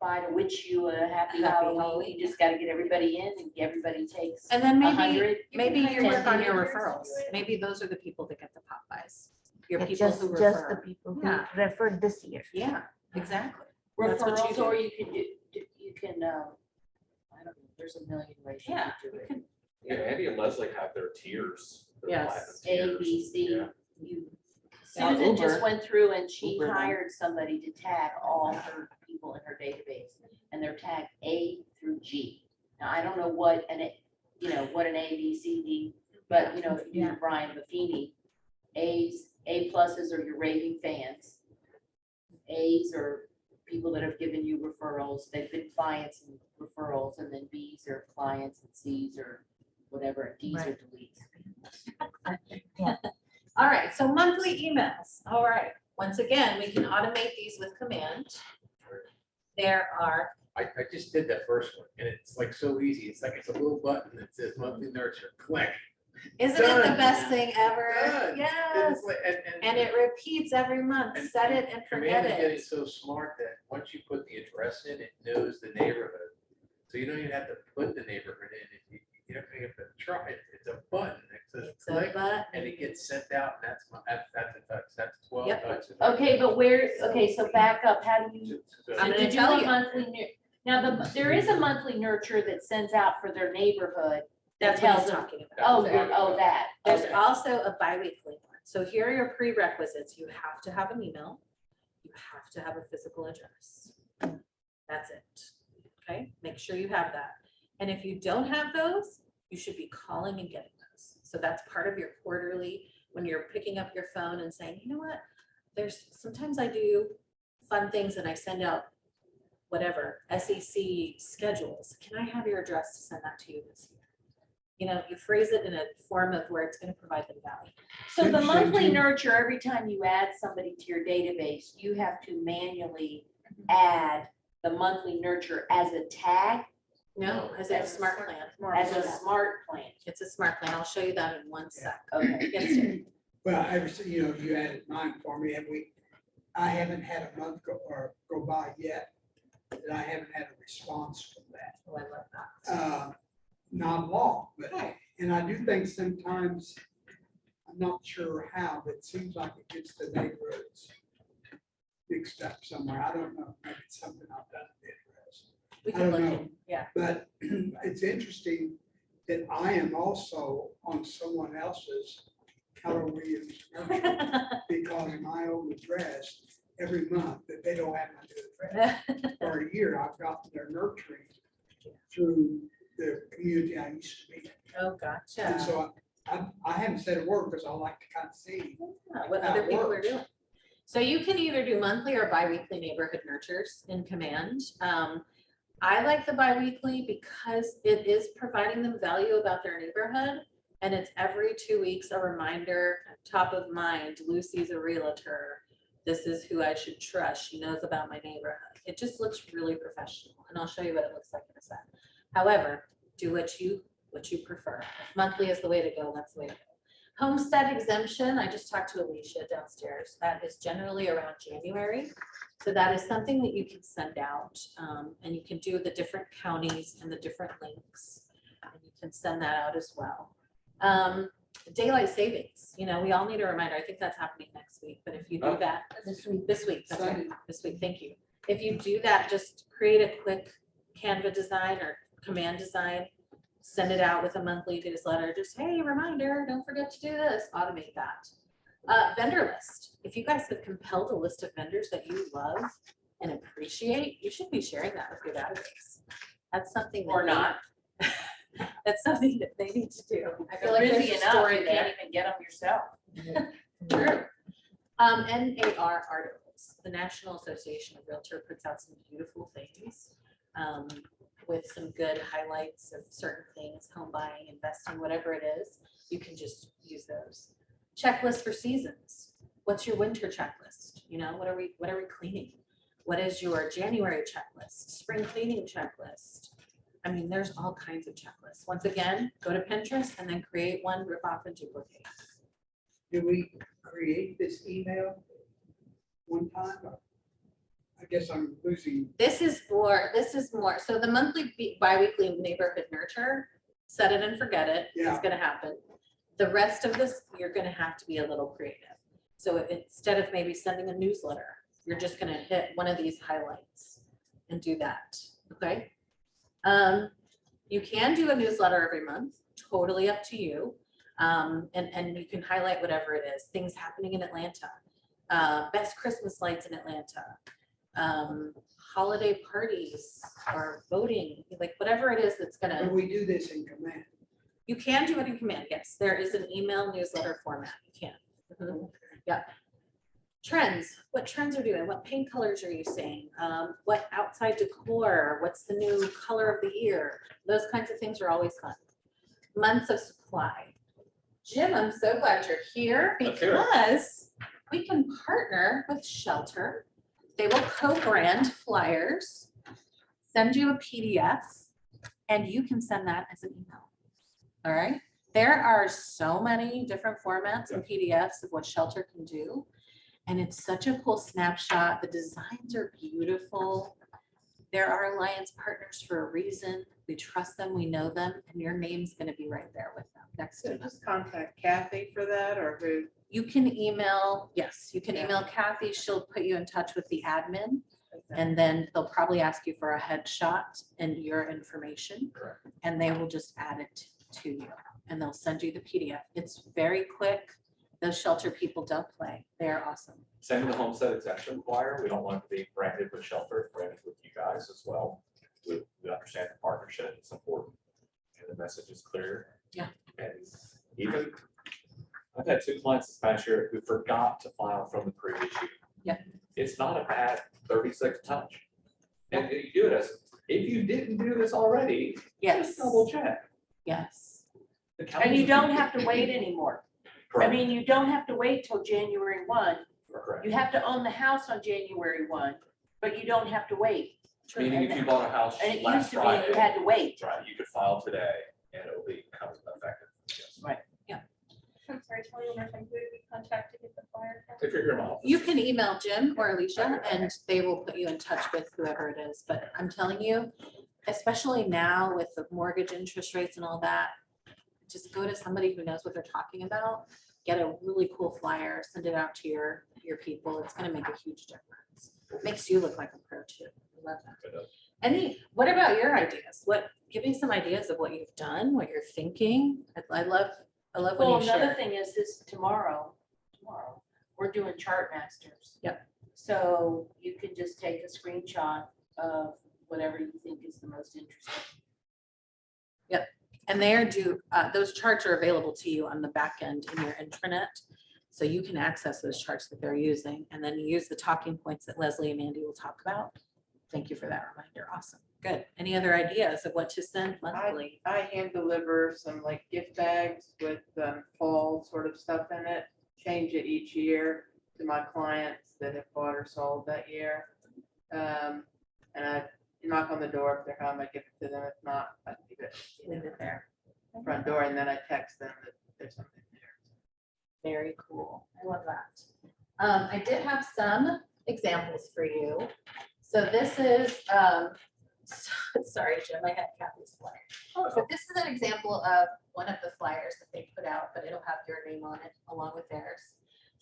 by to wish you a happy Happy Halloween. Halloween. You just gotta get everybody in, and everybody takes And then maybe 100. maybe you can work on your teenagers referrals. do it. Maybe those are the people that get the pop buys. Your Yeah, people just who the refer. people who Yeah. referred this year. Yeah, exactly. That's what you Referrals, do. or you can I don't know, there's a million ways you Yeah, can do you it. can- Yeah, Andy and Leslie have their tiers. their Yes. platinum A, B, tiers. C. Yeah. You, Yeah, Susan just Uber. went through and she Uber now. hired somebody to tag all her people in her database, and they're tagged A through G. Now, I don't know what an A, B, C, D, but if you do Brian Buffini, A pluses are your raving fans. A's are people that have given you referrals, they've been clients and referrals, and then B's are clients, and C's are whatever, and D's are deletes. All right, so monthly emails. All right, once again, we can automate these with command. There are, I just did that first one and it's like so easy. It's like it's a little button that says monthly nurture, click. isn't it the Done. best thing ever? Done. And Yes, it's like- and it repeats every month. And- Set it and forget Command is getting it. so smart that once you put the address in, it knows the neighborhood. So you don't even have to put the neighborhood in. You don't even have to try it. It's a button that says It's a click button. and it gets sent out. And that's a touch. That's 12 Yep. touches. Okay, but so back up, how do you? So- I'm So gonna to do tell a you. monthly now, there is a monthly nurture that sends out for their neighborhood. That's what tells he's them- talking about. That's Oh, what you're, I'm talking oh, about. that. There's Okay. also a bi-weekly one. So here are your prerequisites. You have to have an email. You have to have a physical address. That's it. Okay, make sure you have that. And if you don't have those, you should be calling and getting those. So that's part of your quarterly, when you're picking up your phone and saying, you know what? Sometimes I do fun things and I send out whatever, SEC schedules. Can I have your address to send that to you this year? You know, you phrase it in a form of where it's gonna provide them value. So the Should monthly you- nurture, every time you add somebody to your database, you have to manually add the monthly nurture as a tag, No, as a smart plan. as a smart plan. It's a smart plan. I'll show you that in one sec. Okay. Yes, sir. Well, you added mine for me, I haven't had a month go by yet, that I haven't had a response from that. Oh, I love that. Not long, but, Right. and I do think sometimes, I'm not sure how, but it seems like it gets the neighborhoods mixed up somewhere. I don't know, maybe it's something I've done to the address. We I can don't look know. in, yeah. But it's interesting that I am also on someone else's Keller Williams nurture because my old address, every month, that they don't have my new address. For a year, I've gotten their nurturing through the community I used to be in. Oh, And gotcha. so I haven't said a word because I like to kind of see. Yeah, what how other it people are works. doing. So you can either do monthly or bi-weekly neighborhood nurtures in command. I like the bi-weekly because it is providing them value about their neighborhood. And it's every 2 weeks, a reminder, top of mind, Lucy's a realtor. This is who I should trust. She knows about my neighborhood. It just looks really professional. And I'll show you what it looks like in a sec. However, do what you prefer. If monthly is the way to go, that's the way to go. Homestead exemption, I just talked to Alicia downstairs. That is generally around January. So that is something that you can send out, and you can do the different counties and the different links. And you can send that out as well. Daylight savings, you know, we all need a reminder. I think that's happening next week, but if you do that, this week, that's right, this week, thank you. If you do that, just create a quick Canva design or command design, send it out with a monthly newsletter, just, hey, reminder, don't forget to do this, automate that. Vendor list. If you guys have compiled a list of vendors that you love and appreciate, you should be sharing that with your database. That's something. Or not. That's something that they need to do. I feel You're like there's busy a enough, story you there. can't even get them yourself. True. NAR articles. The National Association of Realtor puts out some beautiful things with some good highlights of certain things, home buying, investing, whatever it is. You can just use those. Checklist for seasons. What's your winter checklist? You know, what are we cleaning? What is your January checklist? Spring cleaning checklist? I mean, there's all kinds of checklists. Once again, go to Pinterest and then create one, rip off and duplicate. Do we create this email one time? I guess I'm losing. This is more, so the monthly, bi-weekly neighborhood nurture, set it and forget it, is Yeah. gonna happen. The rest of this, you're gonna have to be a little creative. So instead of maybe sending a newsletter, you're just gonna hit one of these highlights and do that, okay? You can do a newsletter every month, totally up to you. And you can highlight whatever it is, things happening in Atlanta, best Christmas lights in Atlanta, holiday parties or voting, like whatever it is that's But gonna, we do this in command. you can do it in command, yes, there is an email newsletter format, you can. Mhm. Yep. Trends, what trends are doing, what paint colors are you seeing, what outside decor, what's the new color of the year, those kinds of things are always fun. Months of supply. Jim, I'm so glad you're here Let's hear it. because we can partner with Shelter. They will co-brand flyers, send you a PDF, and you can send that as an email. All right. There are so many different formats and PDFs of what Shelter can do. And it's such a cool snapshot. The designs are beautiful. They're our alliance partners for a reason. We trust them, we know them, and your name's gonna be right there with them, next to So them. just contact Kathy for that, or who? You can email, yes, you can email Kathy. She'll put you in touch with the admin. And then they'll probably ask you for a headshot and your information. Correct. And they will just add it to you and they'll send you the PDF. It's very quick. Those Shelter people don't play. They're awesome. Same with the homestead exemption flyer. We don't want it to be branded with Shelter, it's branded with you guys as well. We understand the partnership, it's important, and the message is clear. Yeah. And even, I've had 2 clients this past year who forgot to file from the previous year. Yeah. It's not a bad 36 touch. And you do it as, if you didn't do this already, Yes, just double check. yes. The And you county- don't have to wait anymore. I Correct. mean, you don't have to wait till January 1. Correct. You have to own the house on January 1, but you don't have to wait. Meaning if you bought a house And it used last to be Friday. you had to wait. That's right, you could file today and it'll become effective. Yes. I'm sorry, tell me one more time, who did we contact to get the flyer from? If you're here in my office. You can email Jim or Alicia Okay. and they will put you in touch with whoever it is. But I'm telling you, especially now with the mortgage interest rates and all that, just go to somebody who knows what they're talking about, get a really cool flyer, send it out to your people. It's gonna make a huge difference. Makes you look like a pro too. I love that. What about your ideas? Give me some ideas of what you've done, what you're thinking. I love when Well, you another share. thing is this tomorrow, we're doing chart masters. Yep. So you can just take a screenshot of whatever you think is the most interesting. And those charts are available to you on the back end in your intranet. So you can access those charts that they're using and then use the talking points that Leslie and Andy will talk about. Thank you for that reminder. Awesome. Good. Any other ideas of what to send monthly? I hand deliver some like gift bags with fall sort of stuff in it, change it each year to my clients that have bought or sold that year. And I knock on the door if they're home, I give it to them. If not, I leave it Leave it there. front door and then I text them that there's something there. Very cool. I love that. I did have some examples for you. So this is, sorry, Jim, I had Kathy's flyer. So this is an example of one of the flyers that they put out, but it'll have your name on it along with theirs.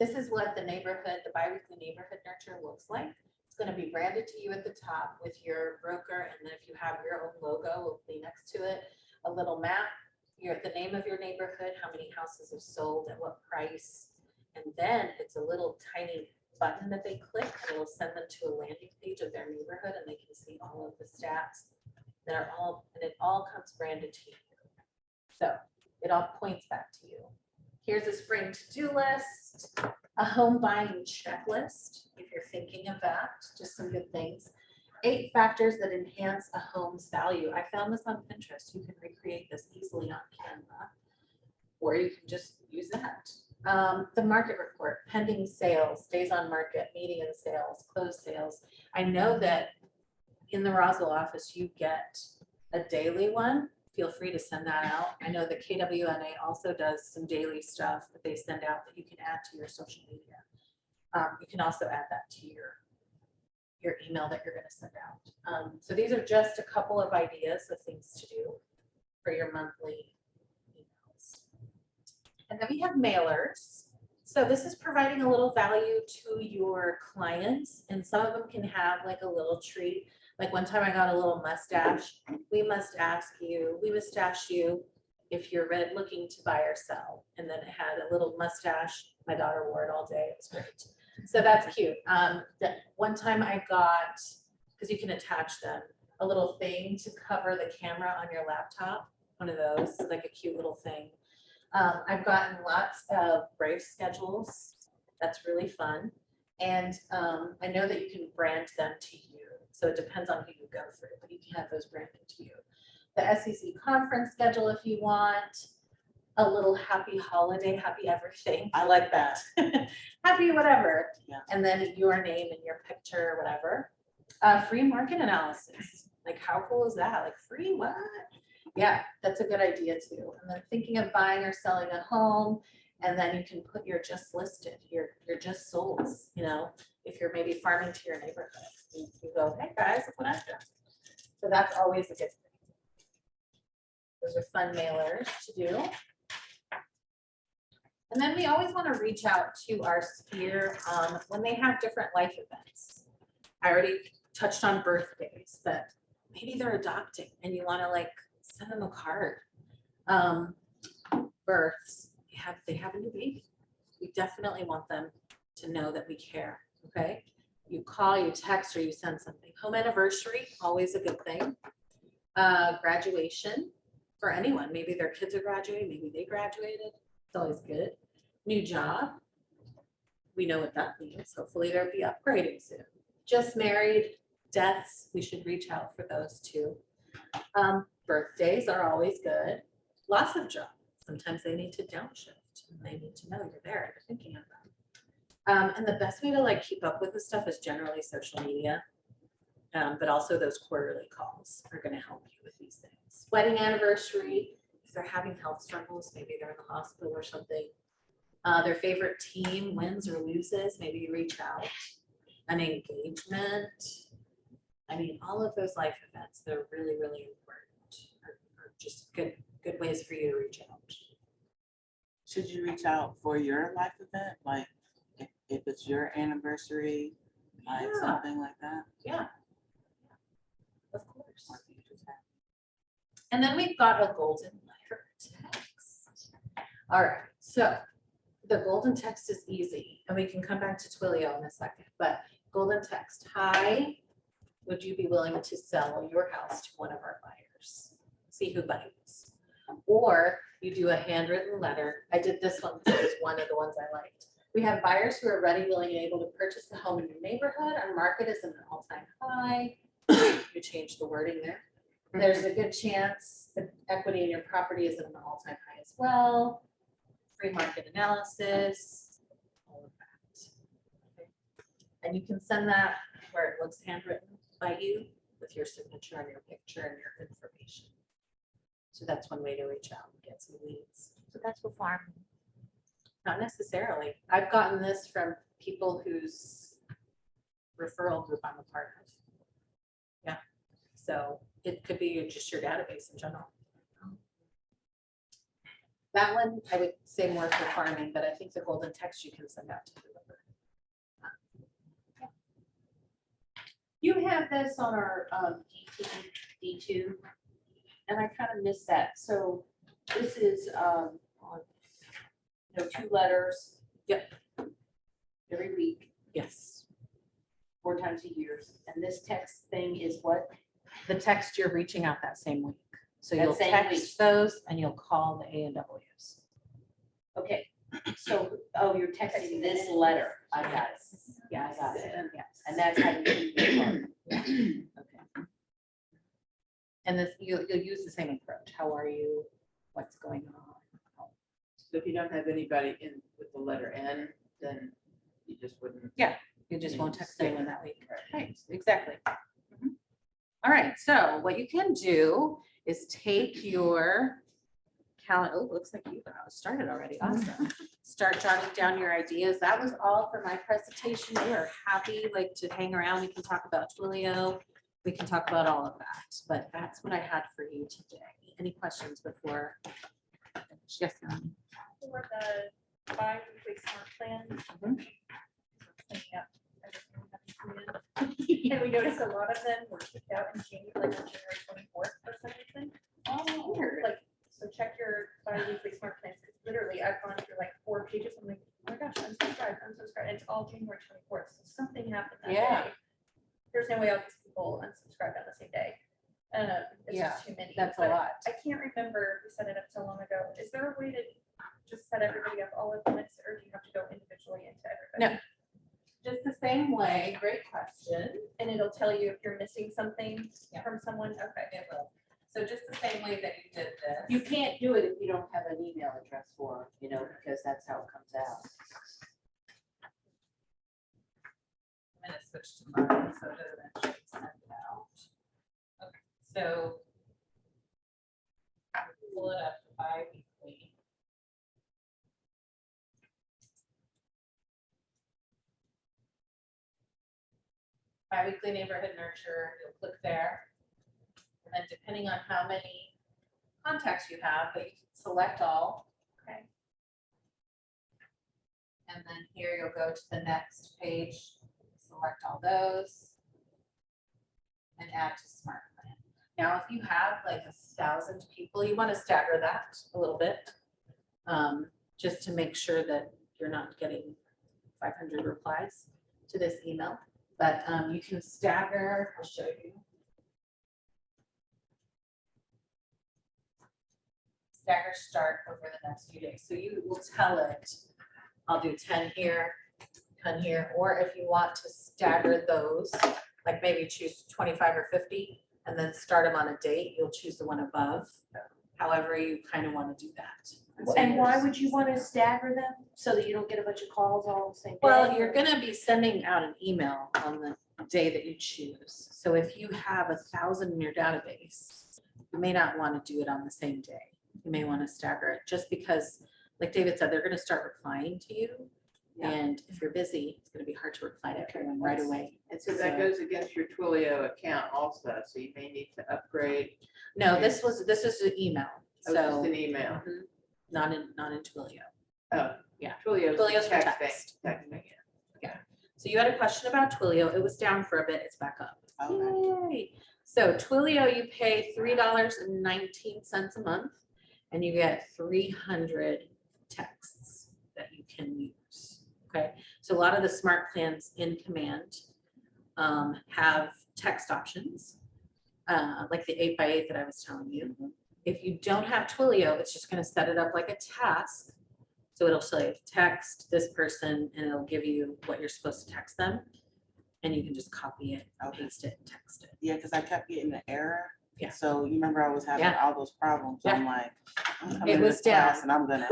This is what the biweekly neighborhood nurture looks like. It's going to be branded to you at the top with your broker. And then if you have your own logo, will be next to it, a little map, the name of your neighborhood, how many houses have sold, at what price. And then it's a little tiny button that they click and it'll send them to a landing page of their neighborhood and they can see all of the stats that are and it all comes branded to you. So it all points back to you. Here's a spring to-do list, a home buying checklist, if you're thinking of that, just some good things. 8 factors that enhance a home's value. I found this on Pinterest. You can recreate this easily on Canva, or you can just use that. The market report, pending sales, days on market, median sales, closed sales. I know that in the Roswell office, you get a daily one. Feel free to send that out. I know that KWNA also does some daily stuff that they send out that you can add to your social media. You can also add that to your email that you're going to send out. So these are just a couple of ideas of things to do for your monthly emails. And then we have mailers. So this is providing a little value to your clients, and some of them can have like a little treat. Like one time I got a little mustache. We mustache you if you're looking to buy or sell. And then it had a little mustache. My daughter wore it all day. It was great. So that's cute. One time I got, because you can attach them, a little thing to cover the camera on your laptop. One of those, like a cute little thing. I've gotten lots of Brave schedules. That's really fun. And I know that you can brand them to you. So it depends on who you go through, but you can have those branded to you. The SEC conference schedule if you want. a little happy holiday, happy everything. I like that. Happy whatever. Yeah. And then your name and your picture or whatever. Free market analysis. Like how cool is that? Like free what? Yeah, that's a good idea too. And then thinking of buying or selling a home, and then you can put your just listed, your just sold, you know, if you're maybe farming to your neighborhood. You go, hey guys, look what I've done. So that's always a good thing. Those are fun mailers to do. And then we always want to reach out to our sphere when they have different life events. I already touched on birthdays, but maybe they're adopting and you want to like send them a card. Births, they have a new baby. We definitely want them to know that we care, okay? You call, you text, or you send something. Home anniversary, always a good thing. Graduation for anyone. Maybe their kids are graduating, maybe they graduated. It's always good. New job. We know what that means. Hopefully they'll be upgrading soon. Just married, deaths, we should reach out for those too. Birthdays are always good. Loss of job. Sometimes they need to downshift and they need to know you're there, you're thinking of them. And the best way to like keep up with this stuff is generally social media. But also those quarterly calls are going to help you with these things. Wedding anniversary, if they're having health struggles, maybe they're in the hospital or something. Their favorite team wins or loses, maybe you reach out. An engagement. I mean, all of those life events, they're really, really important. Are just good ways for you to reach out. Should you reach out for your life event? Like if it's your anniversary, like Yeah. something like that? Yeah. Of course. And then we've got a golden letter text. All right, so the golden text is easy, and we can come back to Twilio in a second, but golden text. Hi, would you be willing to sell your house to one of our buyers? See who bites. Or you do a handwritten letter. I did this one because it was one of the ones I liked. We have buyers who are ready, willing, and able to purchase the home in your neighborhood. Our market is at an all-time high. You change the wording there. There's a good chance the equity in your property is at an all-time high as well. Free market analysis, all of that. Okay. And you can send that where it looks handwritten by you with your signature and your picture and your information. So that's one way to reach out and get some leads. So that's for farming. Not necessarily. I've gotten this from people whose referral group I'm a part of. Yeah. So it could be just your database in general. That one, I would say more for farming, but I think the golden text you can send out to whoever. You have this on our D2, and I kind of missed that. So this is on, 2 letters. Yep. Every week, Yes. 4 times a year. And this text thing is what? The text you're reaching out that same week. So That you'll same text week. those and you'll call the A&Ws. Okay, so, you're texting this letter. I got it. Yeah, I got it. Yes. And that's how you keep your card. Okay. And this, you'll use the same approach. How are you? What's going on? So if you don't have anybody in with the letter N, then you just wouldn't. You just won't text anyone that week. Right, exactly. Mhm. All right, so what you can do is take your calendar. Oh, looks like you started already. Awesome. Start jotting down your ideas. That was all for my presentation. We are happy to hang around. We can talk about Twilio. We can talk about all of that, but that's what I had for you today. Any questions before? Yes, ma'am. For the bi-weekly smart plan. Mhm. Cleaning up everything that's included. And we noticed a lot of them were kicked out in January, like on January 24th for some reason. Oh, weird. Like, so check your bi-weekly smart plans, because literally I've gone through like 4 pages. I'm like, oh my gosh, unsubscribe. And it's all January 24th. So something happened that Yeah. day. There's no way all these people unsubscribed on the same day. It's just too many. That's a But lot. I can't remember, we set it up so long ago. Is there a way to just set everybody up all at once, or do you have to go individually into everybody? No. Just the same way. Great question. And it'll tell you if you're missing something Yeah. from someone. Okay. It will. So just the same way that you did this. You can't do it if you don't have an email address for them, you know, because that's how it comes out. I'm gonna switch to mine so that it actually sends out. Okay, so pull it up bi-weekly. Bi-weekly neighborhood nurture, you'll click there. And then depending on how many contacts you have, but you can select all. Okay. And then here you'll go to the next page, select all those. And add to smart plan. Now, if you have like 1,000 people, you want to stagger that a little bit. Just to make sure that you're not getting 500 replies to this email. But you can stagger, I'll show you. Stagger start over the next few days. So you will tell it, I'll do 10 here, 10 here, or if you want to stagger those, like maybe choose 25 or 50 and then start them on a date, you'll choose the one above. However you kind of want to do that. And why would you want to stagger them so that you don't get a bunch of calls all the same day? Well, you're gonna be sending out an email on the day that you choose. So if you have 1,000 in your database, you may not want to do it on the same day. You may want to stagger it just because, like David said, they're gonna start replying to you. Yeah. And if you're busy, it's gonna be hard to reply to everyone right away. And so that goes against your Twilio account also, so you may need to upgrade. No, this is an email, Oh, just so an email. mhm, not in Twilio. Oh, Yeah. Twilio's Twilio's for texting, text. texting, yeah. So you had a question about Twilio. It was down for a bit. It's back up. Okay. Yay. So Twilio, you pay $3.19 a month and you get 300 texts that you can use. Okay. So a lot of the smart plans in Command have text options, like the 8x8 that I was telling you. If you don't have Twilio, it's just going to set it up like a task. So it'll say text this person and it'll give you what you're supposed to text them. And you can just copy it, paste it, and text it. Yeah, because I kept getting an error. Yeah. So you remember I was having Yeah. all those problems. I'm like, I'm coming It to was this class down. and I'm gonna.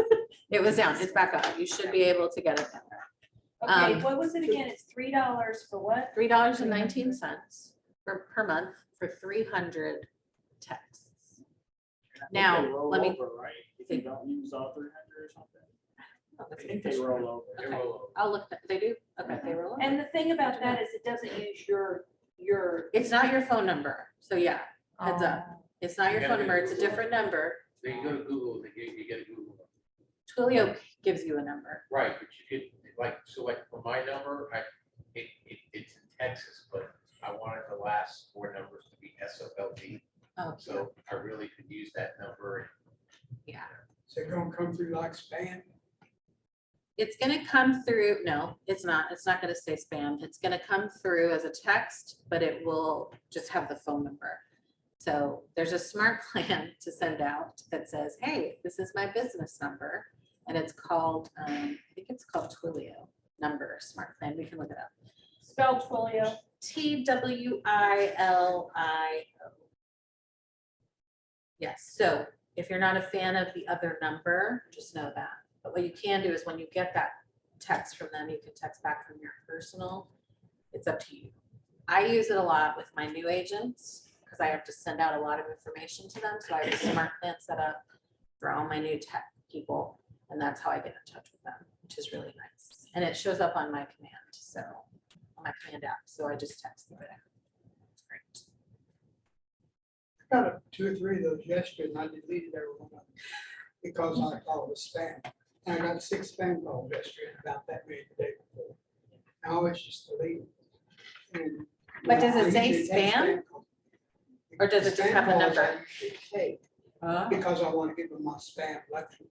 It was down, it's back up. You should be able to get it down there. Okay, what was it again? It's $3 for what? $3.19 per month for 300 texts. Now, let me. Right, if you don't use all 300 or something. Oh, that's I think good. they roll over. They Okay. roll over. I'll look, they do, okay, they roll over. And the thing about that is it doesn't use your. It's not your phone number, so yeah, heads up. It's not your You phone gotta number, do it's a Google. different number. So you go to Google, you get a Google. Twilio gives you a number. Right, but you could, like, so like for my number, it's in Texas, but I wanted the last four numbers to be SOLD. Oh, So I really could use that number. yeah. So it's gonna come through like spam. It's gonna come through, no, it's not gonna say spam. It's gonna come through as a text, but it will just have the phone number. So there's a smart plan to send out that says, hey, this is my business number. And it's called, I think it's called Twilio number smart plan. We can look it up. Spell Twilio. TWILIO. Yes, so if you're not a fan of the other number, just know that. But what you can do is when you get that text from them, you can text back from your personal. It's up to you. I use it a lot with my new agents because I have to send out a lot of information to them. So I have a smart plan set up for all my new tech people. And that's how I get in touch with them, which is really nice. And it shows up on my command, so on my command app. So I just text them there. It's great. I got 2 or 3 of those yesterday and I deleted every one of them because I thought it was spam. And I got 6 spam calls yesterday and about that many the day before. I always just delete them. And, But does it I say usually take spam? calls. Or does it The just spam have a calls number? I usually take Because I want to give them my spam lecture.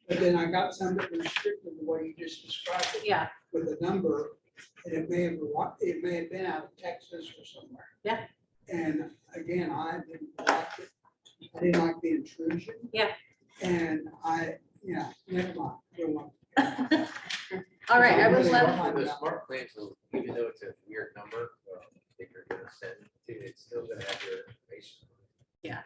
But then I got some that were restricted the way you just described it. Yeah, With a number, and it may have been out of Texas or somewhere. Yeah. And again, I didn't like it. I didn't like the intrusion. Yeah. And never mind. Never mind. all right, I would Really love, love- The smart plan, so even though it's a weird number, that you're gonna send to, it's still gonna have your information. Yeah.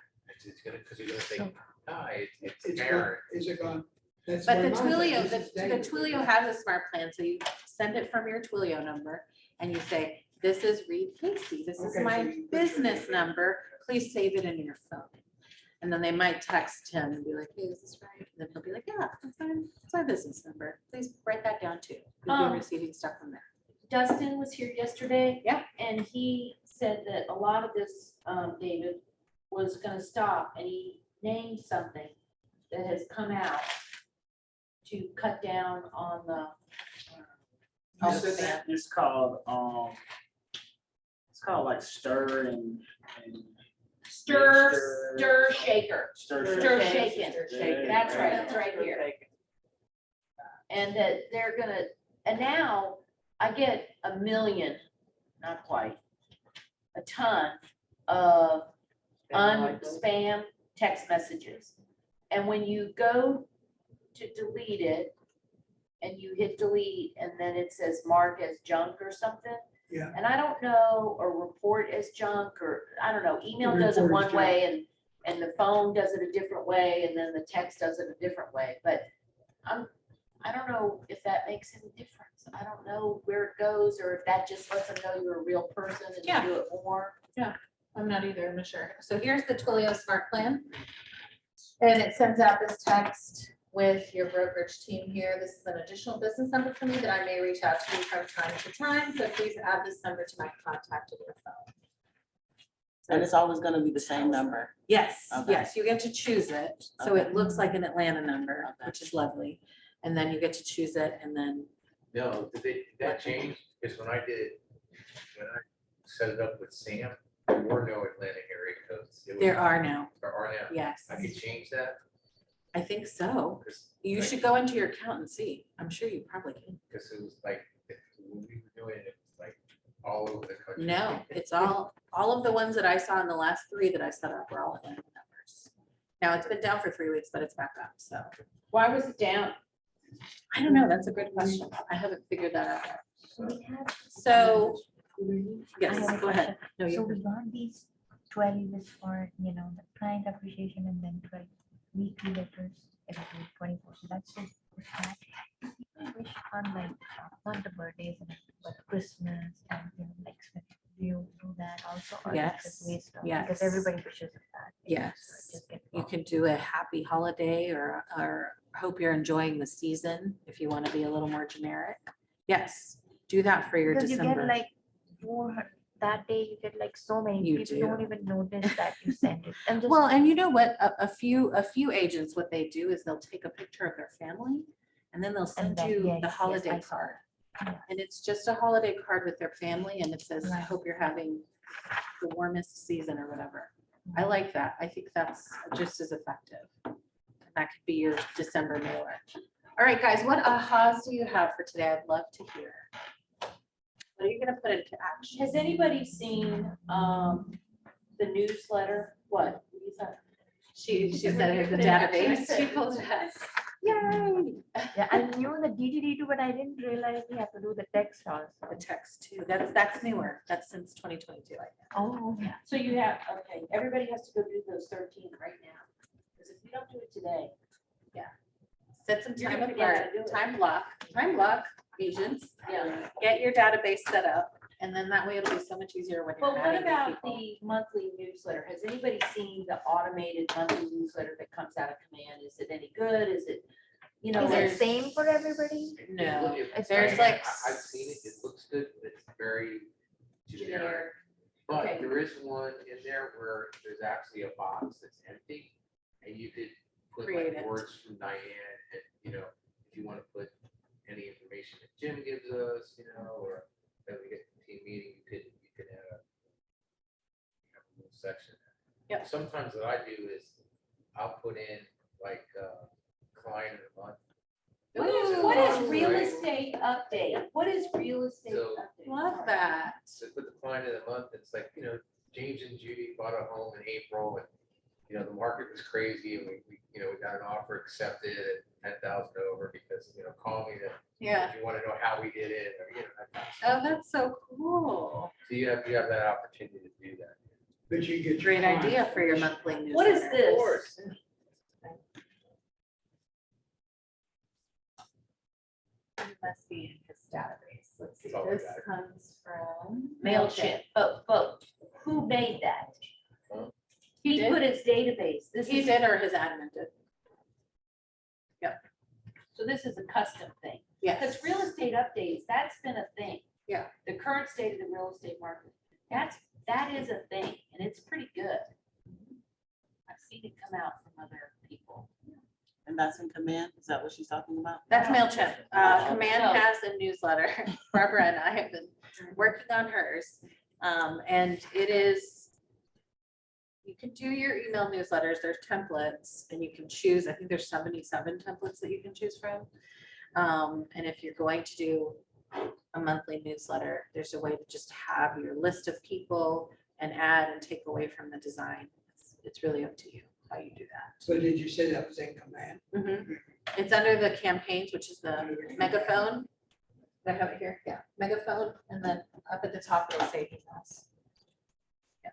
It's gonna, because you're gonna say, So- hi, it's It's Karen. gone, is it gone? That's But what the mine said. Twilio, This is the David. Twilio has a smart plan, so you send it from your Twilio number and you say, this is Reed Casey, this is Okay, so my you put your- business number, please save it in your phone. And then they might text him and be like, hey, is this right? And then he'll be like, yeah, that's fine, it's my business number, please write that down too. You'll be receiving stuff from there. Dustin was here yesterday. Yeah. And he said that a lot of this, David, was gonna stop, and he named something that has come out to cut down on the. You said that? It's called like stir and. Stir shaker. Stir shaking. shaking. That's right, it's right here. And that they're gonna, and now I get a million, not quite, a ton of unspam text messages. And when you go to delete it and you hit delete and then it says mark as junk or something. Yeah. And I don't know, or report as junk, or I don't know, email does it Report as one way and the phone does it a different way and then the text does it a different way. But I don't know if that makes any difference. I don't know where it goes or if that just lets them know you're a real person and Yeah. you do it more. I'm not either, I'm not sure. So here's the Twilio smart plan. And it sends out this text with your brokerage team here. This is an additional business number for me that I may reach out to you from time to time. So please add this number to my contact in your phone. And it's always gonna be the same number. Yes, Okay. yes, you get to choose it. So Okay. it looks like an Atlanta number, Okay. which is lovely. And then you get to choose it and then, No, did that change? Because when I did it, when I set it up with Sam, there were no Atlanta area codes. It was- there are now, There are now. yes. I could change that. I think so. 'Cause, You like, should go into your account and see. I'm sure you probably can. Because it was like, when we were doing it, it was like all over the country. No, it's all of the ones that I saw in the last 3 that I set up were all Atlanta numbers. Now, it's been down for 3 weeks, but it's back up, so. Why was it down? I don't know, that's a good question. I haven't figured that out yet. We have. So, I yes, have a go ahead. No, So you. we got these 12 is for, the client appreciation and then 12 weekly letters every 24. So that's just push back. I wish on like, not the birthdays, but Christmas and, like, do you do that also? Or it's just Yes, waste of- yes. Because everybody wishes of that. Yes. So it just gets You lost. can do a happy holiday or hope you're enjoying the season if you want to be a little more generic. Yes, do that for your Because you get December. like 400, that day you get like so many, You people don't do. even notice that you sent it. And just Well, and you know what? A few agents, what they do is they'll take a picture of their family and then they'll send then- you yes, the yes, holiday I saw card. Yeah. And it's just a holiday card with their family and it says, I Right. hope you're having the warmest season or whatever. I like that. I think that's just as effective. That could be your December mailer. All right, guys, what ahas do you have for today? I'd love to hear. What are you gonna put into action? Has anybody seen, the newsletter? What? What do you think? She said it in the Put it in action. database. She pulled it up. Yay. Yeah, I knew the DDD2, but I didn't realize we have to do the text also. The text too. That's newer. That's since 2022. I think. Oh, yeah. So you have, okay, everybody has to go do those 13 right now. Because if you don't do it today, Set some You're time gonna forget how apart, to do it. time block, agents. yeah. Get your database set up and then that way it'll be so much easier when But you're what adding new about people. the monthly newsletter? Has anybody seen the automated monthly newsletter that comes out of command? Is it any good? Is it, you know, Is it there's- same for everybody? No, It's there's very- like. I've seen it, it looks good, but it's very generic. generic? But Okay. there is one in there where there's actually a box that's empty and you could put Create like it. words from Diane and, if you want to put any information that Jim gives us, or that we get from team meeting, you could have a little section. Yep. Sometimes what I do is I'll put in like client of the month. What is real Right. estate update? What is real estate So- update? Love that. So with the client of the month, it's like, James and Judy bought a home in April and, the market was crazy and we got an offer accepted at 10,000 over because, call me Yeah. if you want to know how we did it or, that kind of Oh, stuff. that's so cool. So you have that opportunity to do that. But you get. your Great idea clients. for your monthly newsletter. What is this? It must be in his database. Let's see, Probably this got it. comes from. MailChimp, but who made that? Huh? He did? put his database. This He is, did or his admin did? so this is a custom thing. Yes. Because real estate updates, that's been a thing. Yeah. The current state of the real estate market, that is a thing, and it's pretty good. I've seen it come out from other people. And that's in command? Is that what she's talking about? That's MailChimp. Command No. has a newsletter. Barbara and I have been working on hers. And it is, you can do your email newsletters. There's templates and you can choose, I think there's 77 templates that you can choose from. And if you're going to do a monthly newsletter, there's a way to just have your list of people and add and take away from the design. It's really up to you how you do that. So did you say that was in command? Mhm. It's under the campaigns, which is the megaphone. I have it here, yeah, megaphone, and then up at the top it'll say emails. Yeah.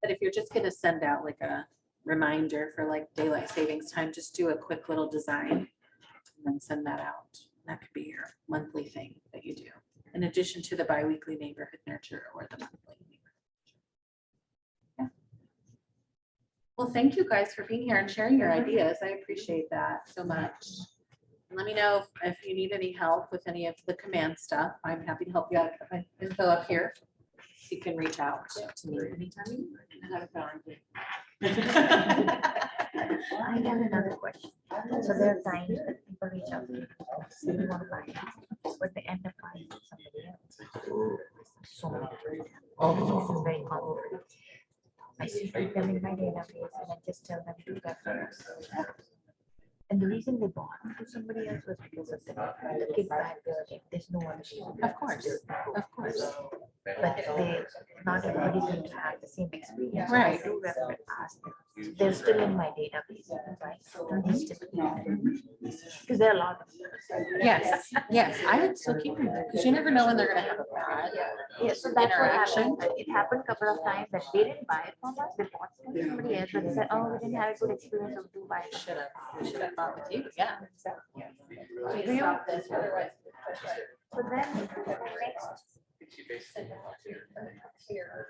But if you're just gonna send out like a reminder for like daylight savings time, just do a quick little design and then send that out. That could be your monthly thing that you do, in addition to the biweekly neighborhood nurture or the monthly. Well, thank you guys for being here and sharing your ideas. I appreciate that so much. Let me know if you need any help with any of the command stuff. I'm happy to help you out. My info up here. You can reach out to me anytime. I have found it. I have another question. So there are times that people reach out to you, say they want to buy it, but they end up buying it somebody else. So many times. Oh, this is very common. I see them in my database and I just tell them to reference. And the reason they bought to somebody else was because of the kickback, there's no other reason. Of course, of course. But they, not everybody's going to have the same experience. So Right. I do refer, ask them. They're still in my database, right? And they still, because there are a lot of. Yes, yes, I would still keep them there because you never know when they're gonna have a bad. Yeah, so that's what Interaction. happened. It happened a couple of times that they didn't buy it from us, they bought it from somebody else, but they said, oh, we didn't have a good experience, so do buy it. Should have thought with you, yeah. Do you- Stop this, otherwise. So then, next She basically- Here.